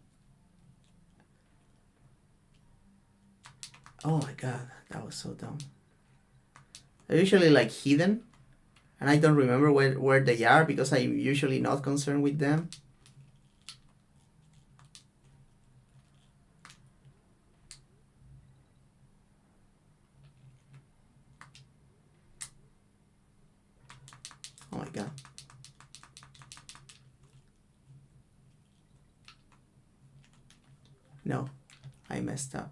oh my god, that was so dumb. They're usually like hidden, and I don't remember where they are because I'm usually not concerned with them. Oh my god. No, I messed up.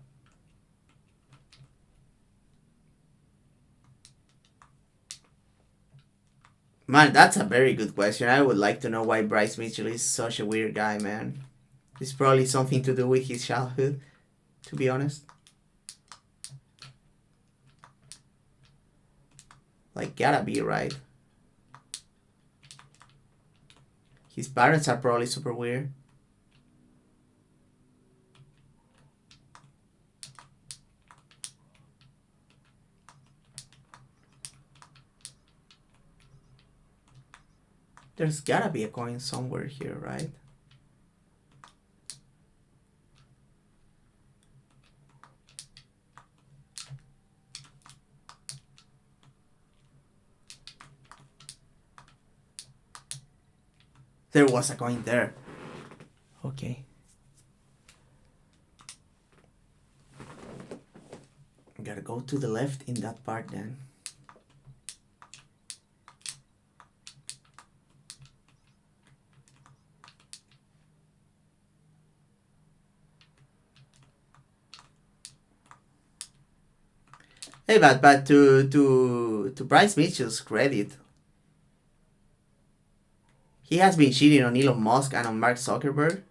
Man, that's a very good question. I would like to know why Bryce Mitchell is such a weird guy, man. It's probably something to do with his childhood, to be honest. Like, gotta be right. His parents are probably super weird. There's gotta be a coin somewhere here, right? There was a coin there. Okay. Gotta go to the left in that part then. Hey, but to Bryce Mitchell's credit, he has been cheating on Elon Musk and on Mark Zuckerberg.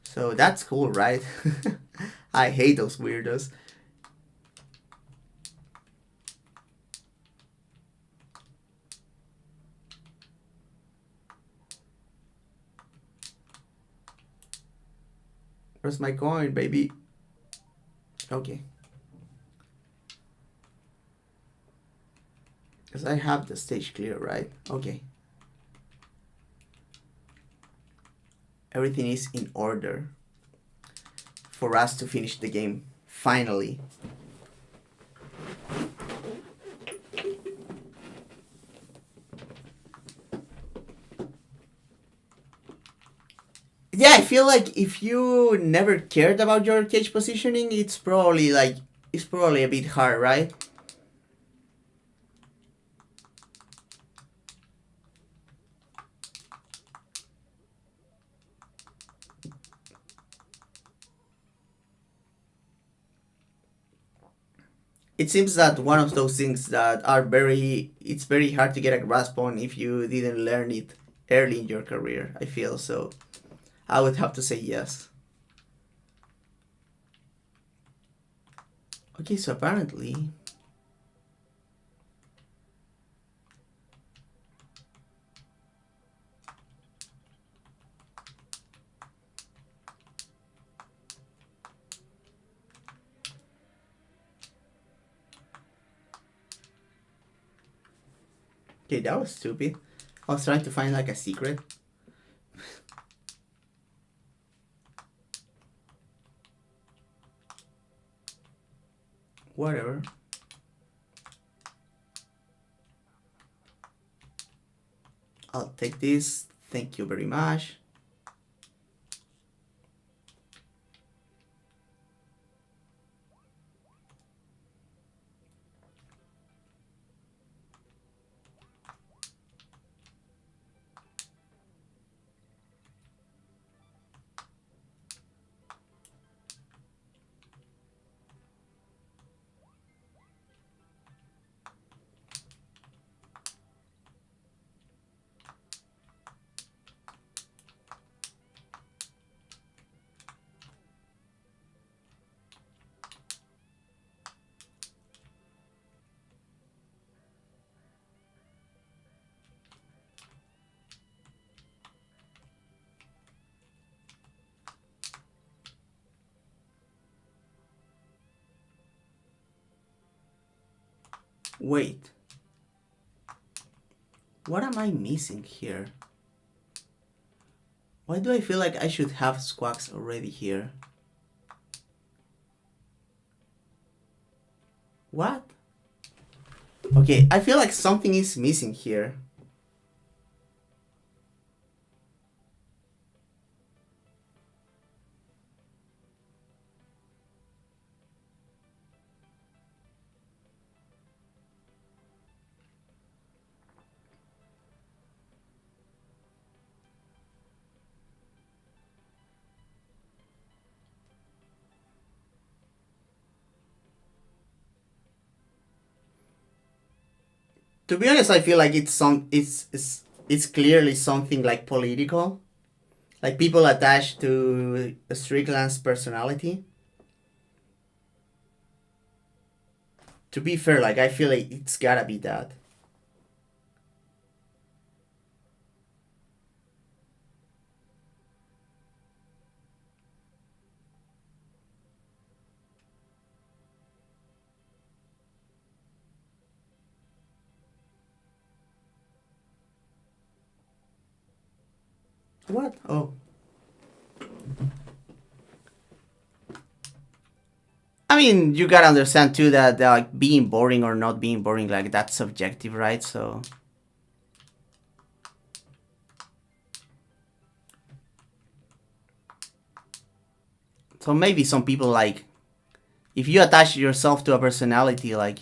So that's cool, right? I hate those weirdos. Where's my coin, baby? Okay. Because I have the stage clear, right? Okay. Everything is in order for us to finish the game. Finally. Yeah, I feel like if you never cared about your cage positioning, it's probably a bit hard, right? It seems that one of those things that it's very hard to get a grasp on if you didn't learn it early in your career, I feel. So I would have to say yes. Okay, so apparently okay, that was stupid. I was trying to find like a secret. Whatever. I'll take this. Thank you very much. Wait. What am I missing here? Why do I feel like I should have squawks already here? What? Okay, I feel like something is missing here. To be honest, I feel like it's clearly something like political, like people attached to Strickland's personality. To be fair, like I feel like it's gotta be that. What? Oh. I mean, you gotta understand too that like being boring or not being boring, like that's subjective, right? So maybe some people like if you attach yourself to a personality, like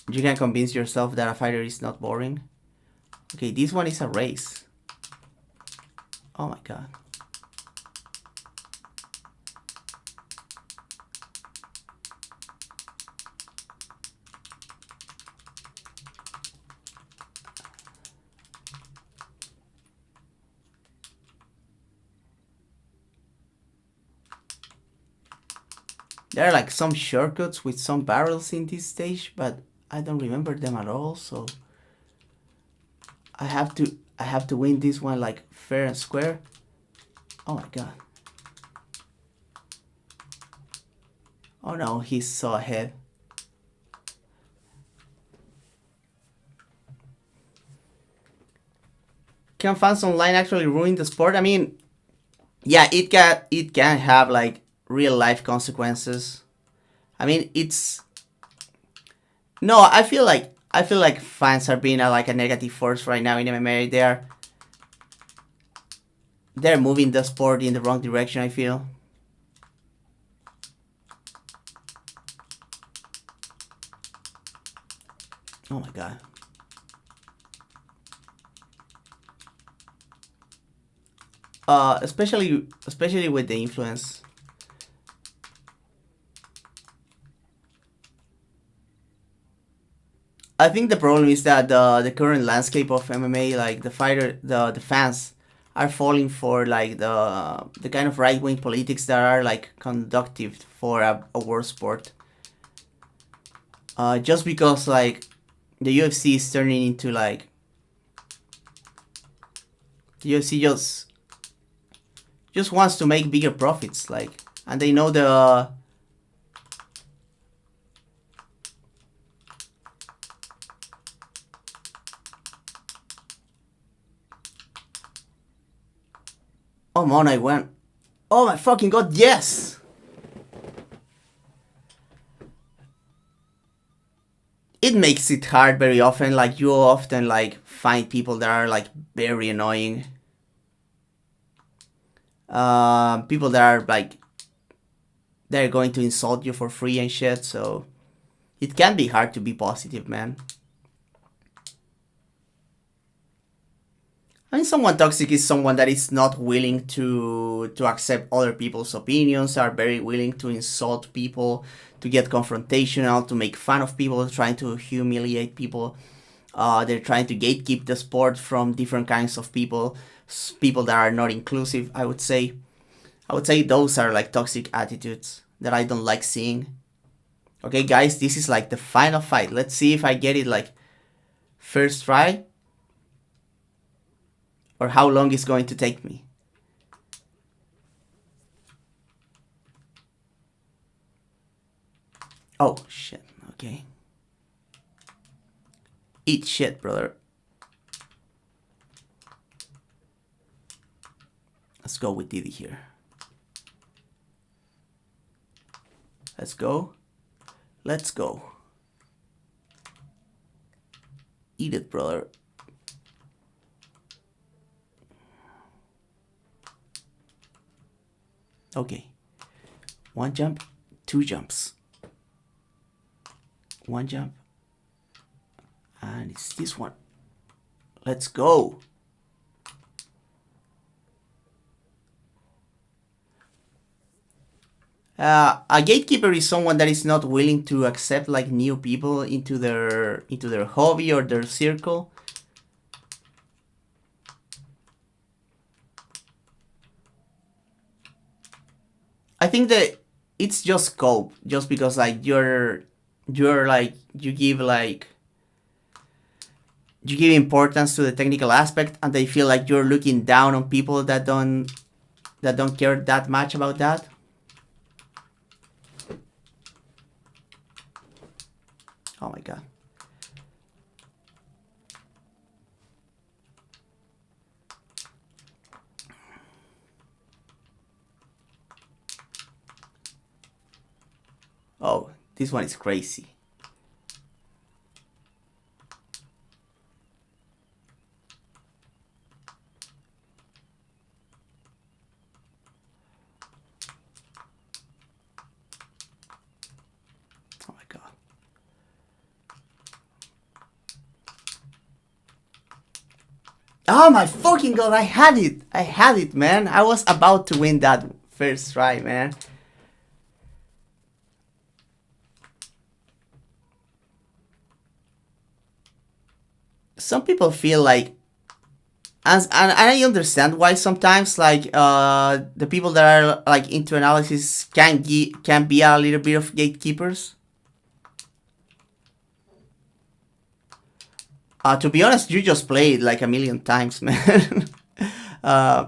you can convince yourself that a fighter is not boring. Okay, this one is a race. Oh my god. There are like some shortcuts with some barrels in this stage, but I don't remember them at all, so I have to win this one like fair and square. Oh my god. Oh no, he's so ahead. Can fans online actually ruin the sport? I mean, yeah, it can have like real life consequences. I mean, it's no. I feel like fans are being like a negative force right now in MMA. They're moving the sport in the wrong direction. I feel. Oh my god. Especially with the influence. I think the problem is that the current landscape of MMA, like the fans, are falling for like the kind of right wing politics that are like conductive for a world sport. Just because like the UFC is turning into like the UFC just wants to make bigger profits, like, and they know the. Oh man, I went. Oh my fucking god, yes! It makes it hard very often. Like you often like find people that are like very annoying. People that are like they're going to insult you for free and shit. So it can be hard to be positive, man. I mean, someone toxic is someone that is not willing to accept other people's opinions, are very willing to insult people, to get confrontational, to make fun of people, trying to humiliate people. They're trying to gatekeep the sport from different kinds of people, people that are not inclusive. I would say those are like toxic attitudes that I don't like seeing. Okay, guys, this is like the final fight. Let's see if I get it like first try or how long it's going to take me. Oh, shit. Okay. Eat shit, brother. Let's go with Diddy here. Let's go. Let's go. Eat it, brother. Okay. 1 jump, 2 jumps. 1 jump. And it's this one. Let's go. A gatekeeper is someone that is not willing to accept like new people into their hobby or their circle. I think that it's just scope, just because like you give importance to the technical aspect, and they feel like you're looking down on people that don't care that much about that. Oh my god. Oh, this one is crazy. Oh my god. Oh my fucking god, I had it! I had it, man. I was about to win that first try, man. Some people feel like, and I understand why sometimes like the people that are like into analysis can be a little bit of gatekeepers. To be honest, you just played like a million times, man. I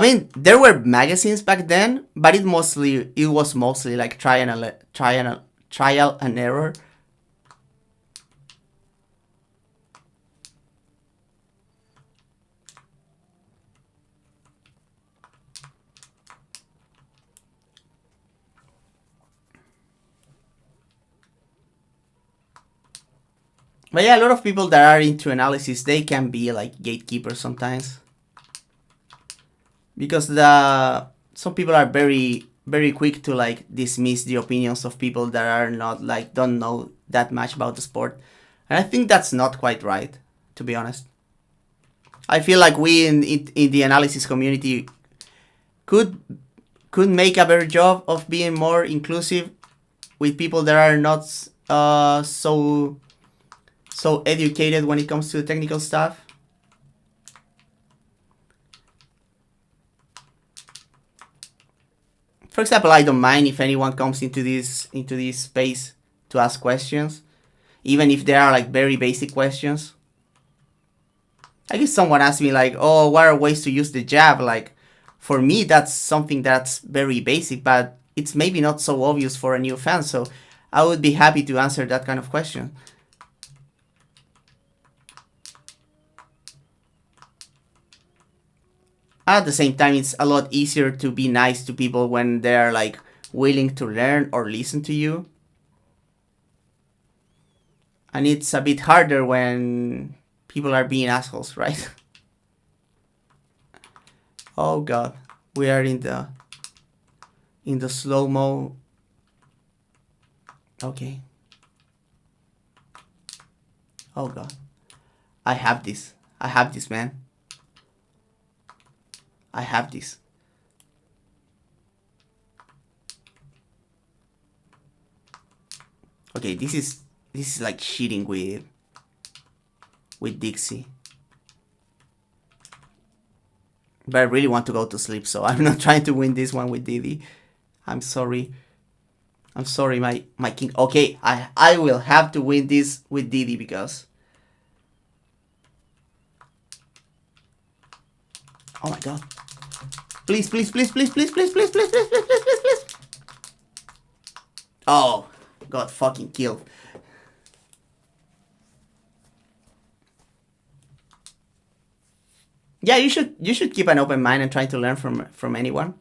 mean, there were magazines back then, but it was mostly like trial and error. But yeah, a lot of people that are into analysis, they can be like gatekeepers sometimes. Because some people are very quick to like dismiss the opinions of people that are not like don't know that much about the sport. And I think that's not quite right, to be honest. I feel like we in the analysis community could make a better job of being more inclusive with people that are not so educated when it comes to technical stuff. For example, I don't mind if anyone comes into this space to ask questions, even if they are like very basic questions. I guess someone asked me like, "Oh, what are ways to use the jab?" Like, for me, that's something that's very basic, but it's maybe not so obvious for a new fan. So, I would be happy to answer that kind of question. At the same time, it's a lot easier to be nice to people when they're like willing to learn or listen to you. And it's a bit harder when people are being assholes, right? Oh god, we are in the slow-mo. Okay. Oh god. I have this, man. I have this. Okay, this is like cheating with Dixie. But I really want to go to sleep, so I'm not trying to win this one with Didi. I'm sorry. I'm sorry, my king. Okay, I will have to win this with Didi because... Oh my god. Please, please, please, please, please, please, please, please, please, please, please, please, please. Oh, got fucking killed. Yeah, you should keep an open mind and try to learn from anyone.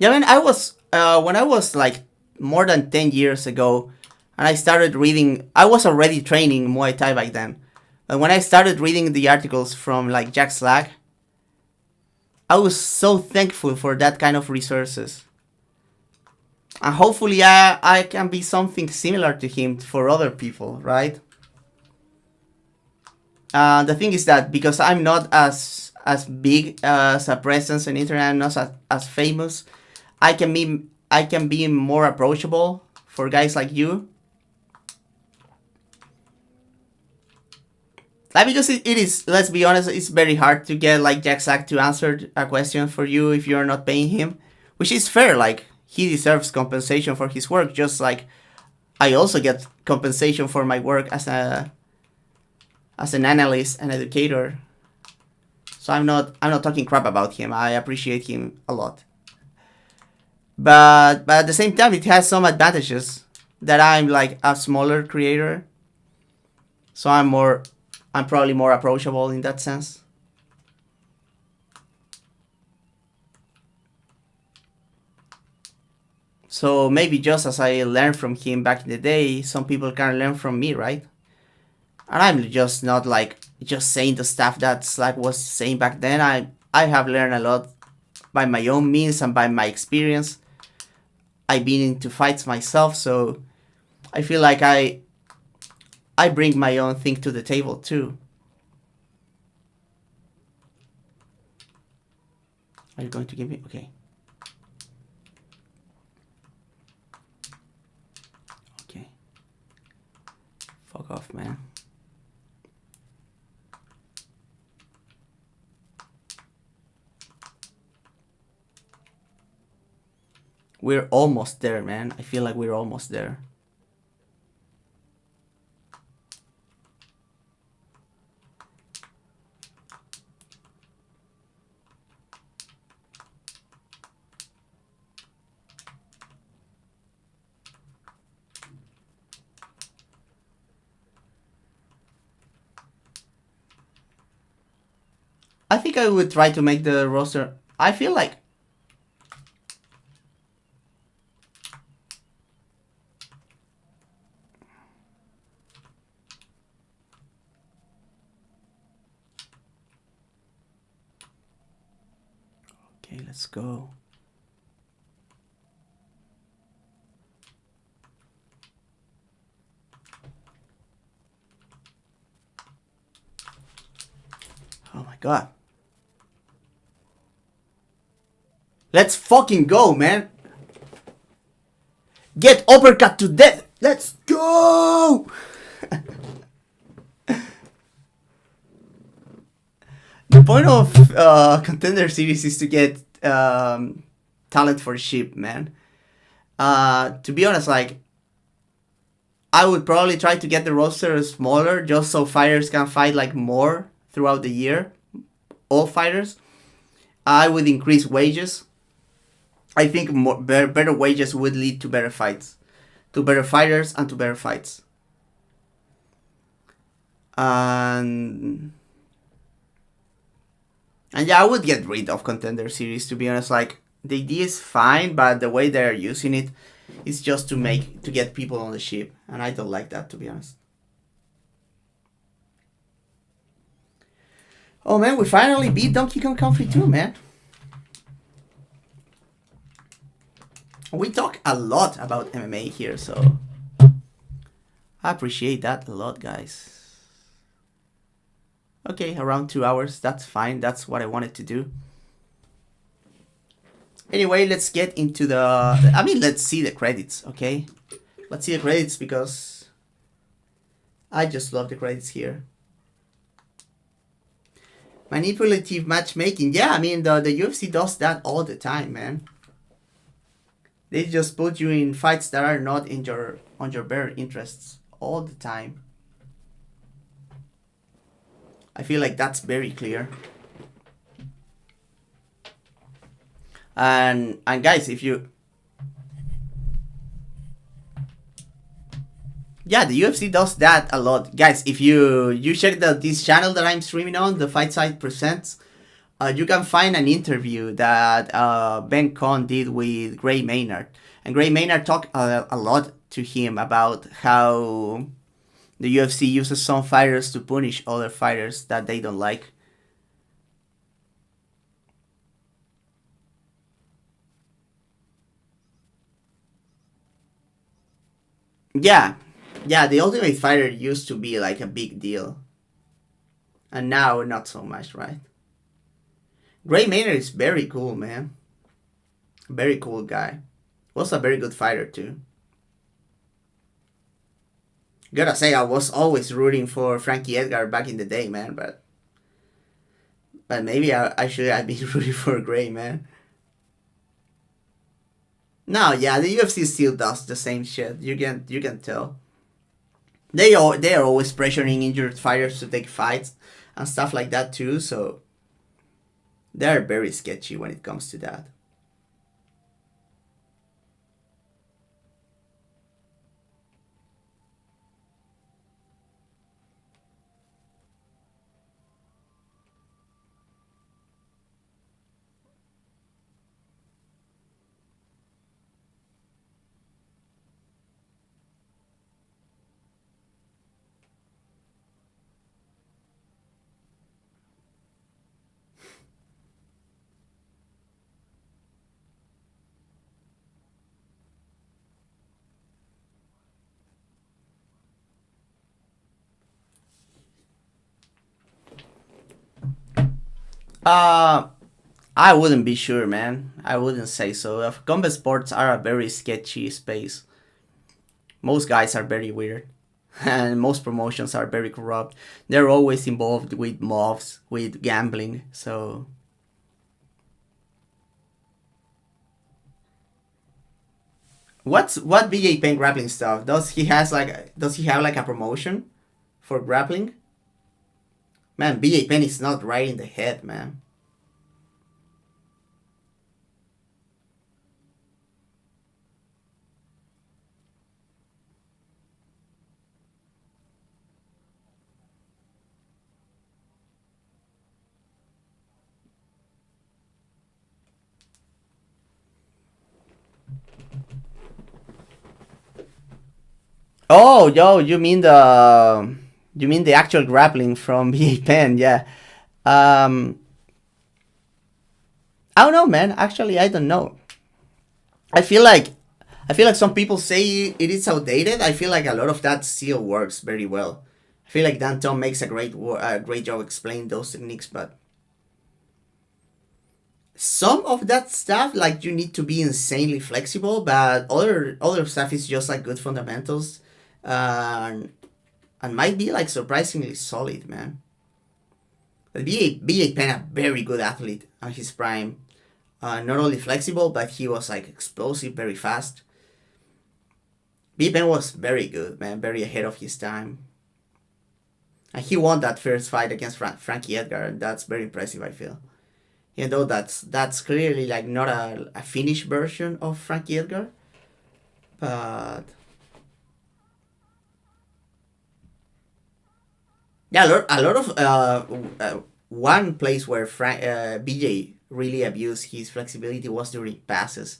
Yeah, I mean, I was when I was like more than 10 years ago, and I started reading. I was already training Muay Thai back then. But when I started reading the articles from like Jack Slack, I was so thankful for that kind of resources. And hopefully I can be something similar to him for other people, right? The thing is that because I'm not as big as a presence on internet, I'm not as famous, I can be more approachable for guys like you. Like, because it is, let's be honest, it's very hard to get like Jack Sack to answer a question for you if you're not paying him, which is fair. Like, he deserves compensation for his work, just like I also get compensation for my work as an analyst and educator. So I'm not talking crap about him. I appreciate him a lot. But at the same time, it has some advantages that I'm like a smaller creator, so I'm probably more approachable in that sense. So maybe just as I learned from him back in the day, some people can learn from me, right? And I'm just not like just saying the stuff that Slack was saying back then. I have learned a lot by my own means and by my experience. I've been into fights myself, so I feel like I bring my own thing to the table too. Are you going to give me? Okay. Okay. Fuck off, man. We're almost there, man. I feel like we're almost there. I think I would try to make the roster. I feel like okay, let's go. Oh my god. Let's fucking go, man. Get uppercut to death. Let's go. The point of Contender Series is to get talent for ship, man. To be honest, like, I would probably try to get the roster smaller just so fighters can fight like more throughout the year. All fighters. I would increase wages. I think better wages would lead to better fights, to better fighters, and to better fights. And yeah, I would get rid of Contender Series, to be honest. Like, the idea is fine, but the way they're using it is just to get people on the ship, and I don't like that, to be honest. Oh man, we finally beat Donkey Kong Country 2, man. We talk a lot about MMA here, so I appreciate that a lot, guys. Okay, around 2 hours, that's fine. That's what I wanted to do. Anyway, let's get into let's see the credits, okay? Let's see the credits because I just love the credits here. Manipulative matchmaking. Yeah, I mean, the UFC does that all the time, man. They just put you in fights that are not on your bare interests all the time. I feel like that's very clear. And guys, if you... Yeah, the UFC does that a lot. Guys, if you check this channel that I'm streaming on, the Fight Side Presents, you can find an interview that Ben Cohn did with Gray Maynard, and Gray Maynard talked a lot to him about how the UFC uses some fighters to punish other fighters that they don't like. Yeah, yeah, the Ultimate Fighter used to be like a big deal, and now not so much, right? Gray Maynard is very cool, man. Very cool guy. Was a very good fighter too. Gotta say, I was always rooting for Frankie Edgar back in the day, man. But maybe I should have been rooting for Gray, man. No, yeah, the UFC still does the same shit. You can tell. They are always pressuring injured fighters to take fights and stuff like that too. So they're very sketchy when it comes to that. Uh, I wouldn't be sure, man. I wouldn't say so. Combat sports are a very sketchy space. Most guys are very weird, and most promotions are very corrupt. They're always involved with mobs, with gambling. So what BJ Penn grappling stuff? Does he have like a promotion for grappling? Man, BJ Penn is not right in the head, man. Oh, yo, you mean the actual grappling from BA Penn? Yeah. Um, I don't know, man. Actually, I don't know. I feel like I feel like some people say it is outdated. I feel like a lot of that still works very well. I feel like Danton makes a great job explaining those techniques, but some of that stuff like you need to be insanely flexible, but other stuff is just like good fundamentals, and might be like surprisingly solid, man. But BA Penn a very good athlete on his prime. Not only flexible, but he was like explosive, very fast. BA Penn was very good, man, very ahead of his time. And he won that first fight against Frankie Edgar, and that's very impressive, I feel. Even though that's clearly like not a finished version of Frankie Edgar, but yeah, a lot of one place where BJ really abused his flexibility was during passes.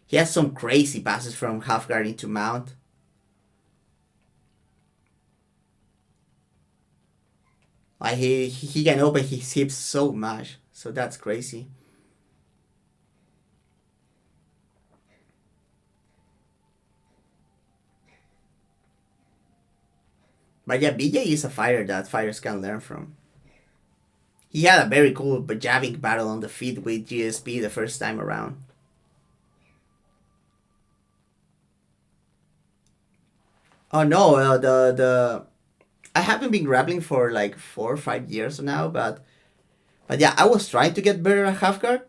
He has some crazy passes from half guard into mount. Like he can open his hips so much, so that's crazy. But yeah, BJ is a fighter that fighters can learn from. He had a very cool jabbing battle on the feet with GSP the first time around. Oh no, the I haven't been grappling for like 4 or 5 years now, but yeah, I was trying to get better at half guard,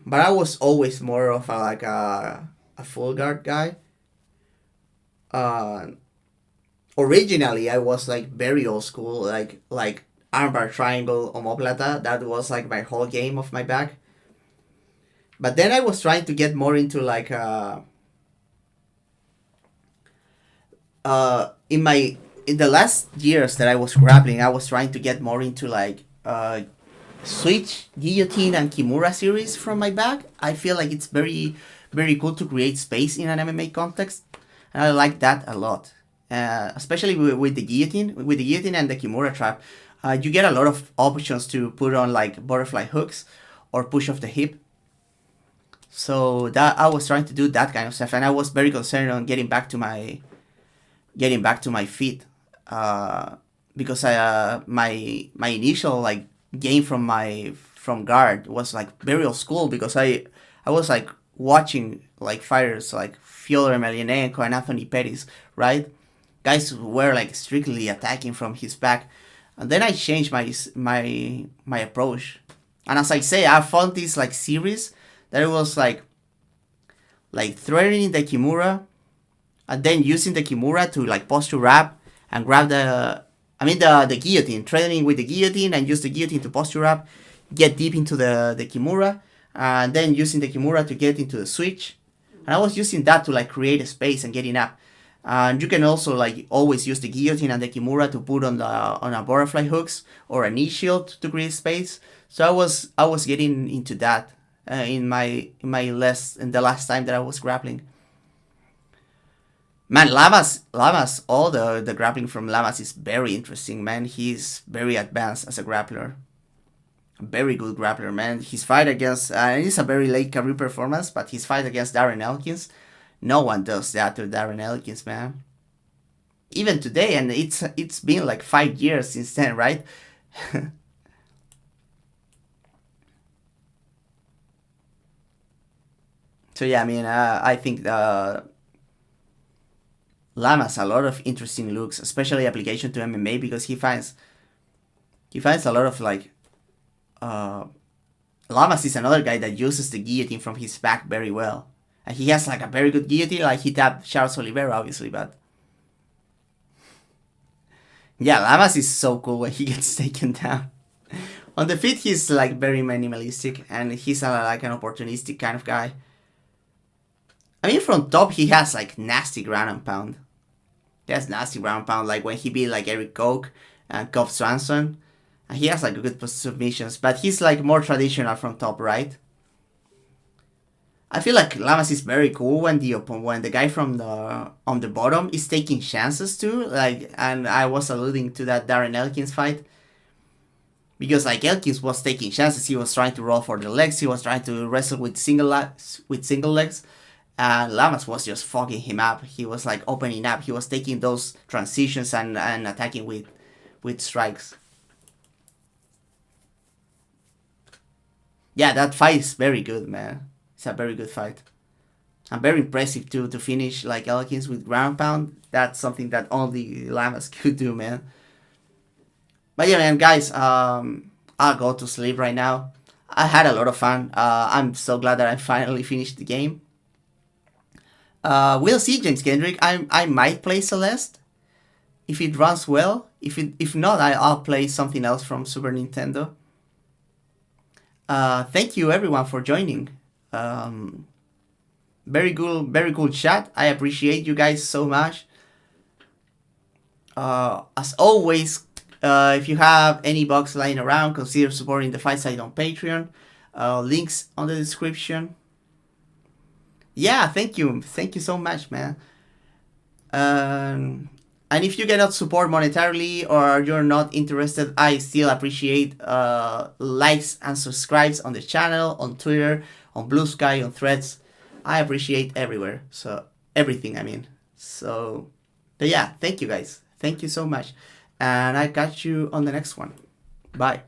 but I was always more of a full guard guy. Uh, Originally I was like very old school, like armbar triangle omoplata. That was like my whole game of my back. But then I was trying to get more into like in the last years that I was grappling, I was trying to get more into like Switch, Guillotine, and Kimura series from my bag. I feel like it's very, very cool to create space in an MMA context, and I like that a lot. Especially with the guillotine and the Kimura trap, you get a lot of options to put on like butterfly hooks or push off the hip. So that I was trying to do that kind of stuff, and I was very concerned on getting back to my feet, because my initial like game from guard was like very old school, because I was like watching like fighters like Fyodor Emelianenko and Anthony Pettis, right? Guys were like strictly attacking from his back, and then I changed my approach. And as I say, I found this like series that it was like threatening the Kimura, and then using the Kimura to like posture wrap and grab the guillotine, threatening with the guillotine and use the guillotine to posture wrap, get deep into the Kimura, and then using the Kimura to get into the switch. And I was using that to like create a space and getting up. And you can also like always use the guillotine and the Kimura to put on a butterfly hooks or a knee shield to create space. So I was getting into that in the last time that I was grappling. Man, Lamas, all the grappling from Lamas is very interesting, man. He's very advanced as a grappler. Very good grappler, man. His fight against, it's a very late career performance, but his fight against Darren Elkins, no one does that to Darren Elkins, man. Even today, and it's been like 5 years since then, right? So yeah, I mean, I think Lamas a lot of interesting looks, especially application to MMA, because he finds a lot of like. Lamas is another guy that uses the guillotine from his back very well. And he has like a very good guillotine, like he tapped Charles Oliveira, obviously, but yeah, Lamas is so cool when he gets taken down. On the feet, he's like very minimalistic, and he's like an opportunistic kind of guy. I mean, from top, he has like nasty ground and pound. He has nasty ground and pound, like when he beat like Eric Koch and Kof Swanson. And he has like good submissions, but he's like more traditional from top, right? I feel like Lamas is very cool when the guy from the on the bottom is taking chances too, like, and I was alluding to that Darren Elkins fight, because like Elkins was taking chances, he was trying to roll for the legs, he was trying to wrestle with single legs, and Lamas was just fucking him up. He was like opening up, he was taking those transitions and attacking with strikes. Yeah, that fight is very good, man. It's a very good fight. And very impressive too, to finish like Elkins with ground pound. That's something that only Lamas could do, man. But yeah, man, guys, I'll go to sleep right now. I had a lot of fun. I'm so glad that I finally finished the game. We'll see, James Kendrick. I might play Celeste if it runs well. If not, I'll play something else from Super Nintendo. Thank you everyone for joining. Very cool chat. I appreciate you guys so much. As always, if you have any bucks lying around, consider supporting the Fight Side on Patreon. Links on the description. Yeah, thank you so much, man. And if you cannot support monetarily or you're not interested, I still appreciate likes and subscribes on the channel, on Twitter, on Blue Sky, on Threads. I appreciate everywhere. So everything, I mean. So, but yeah, thank you guys. Thank you so much. And I got you on the next one. Bye.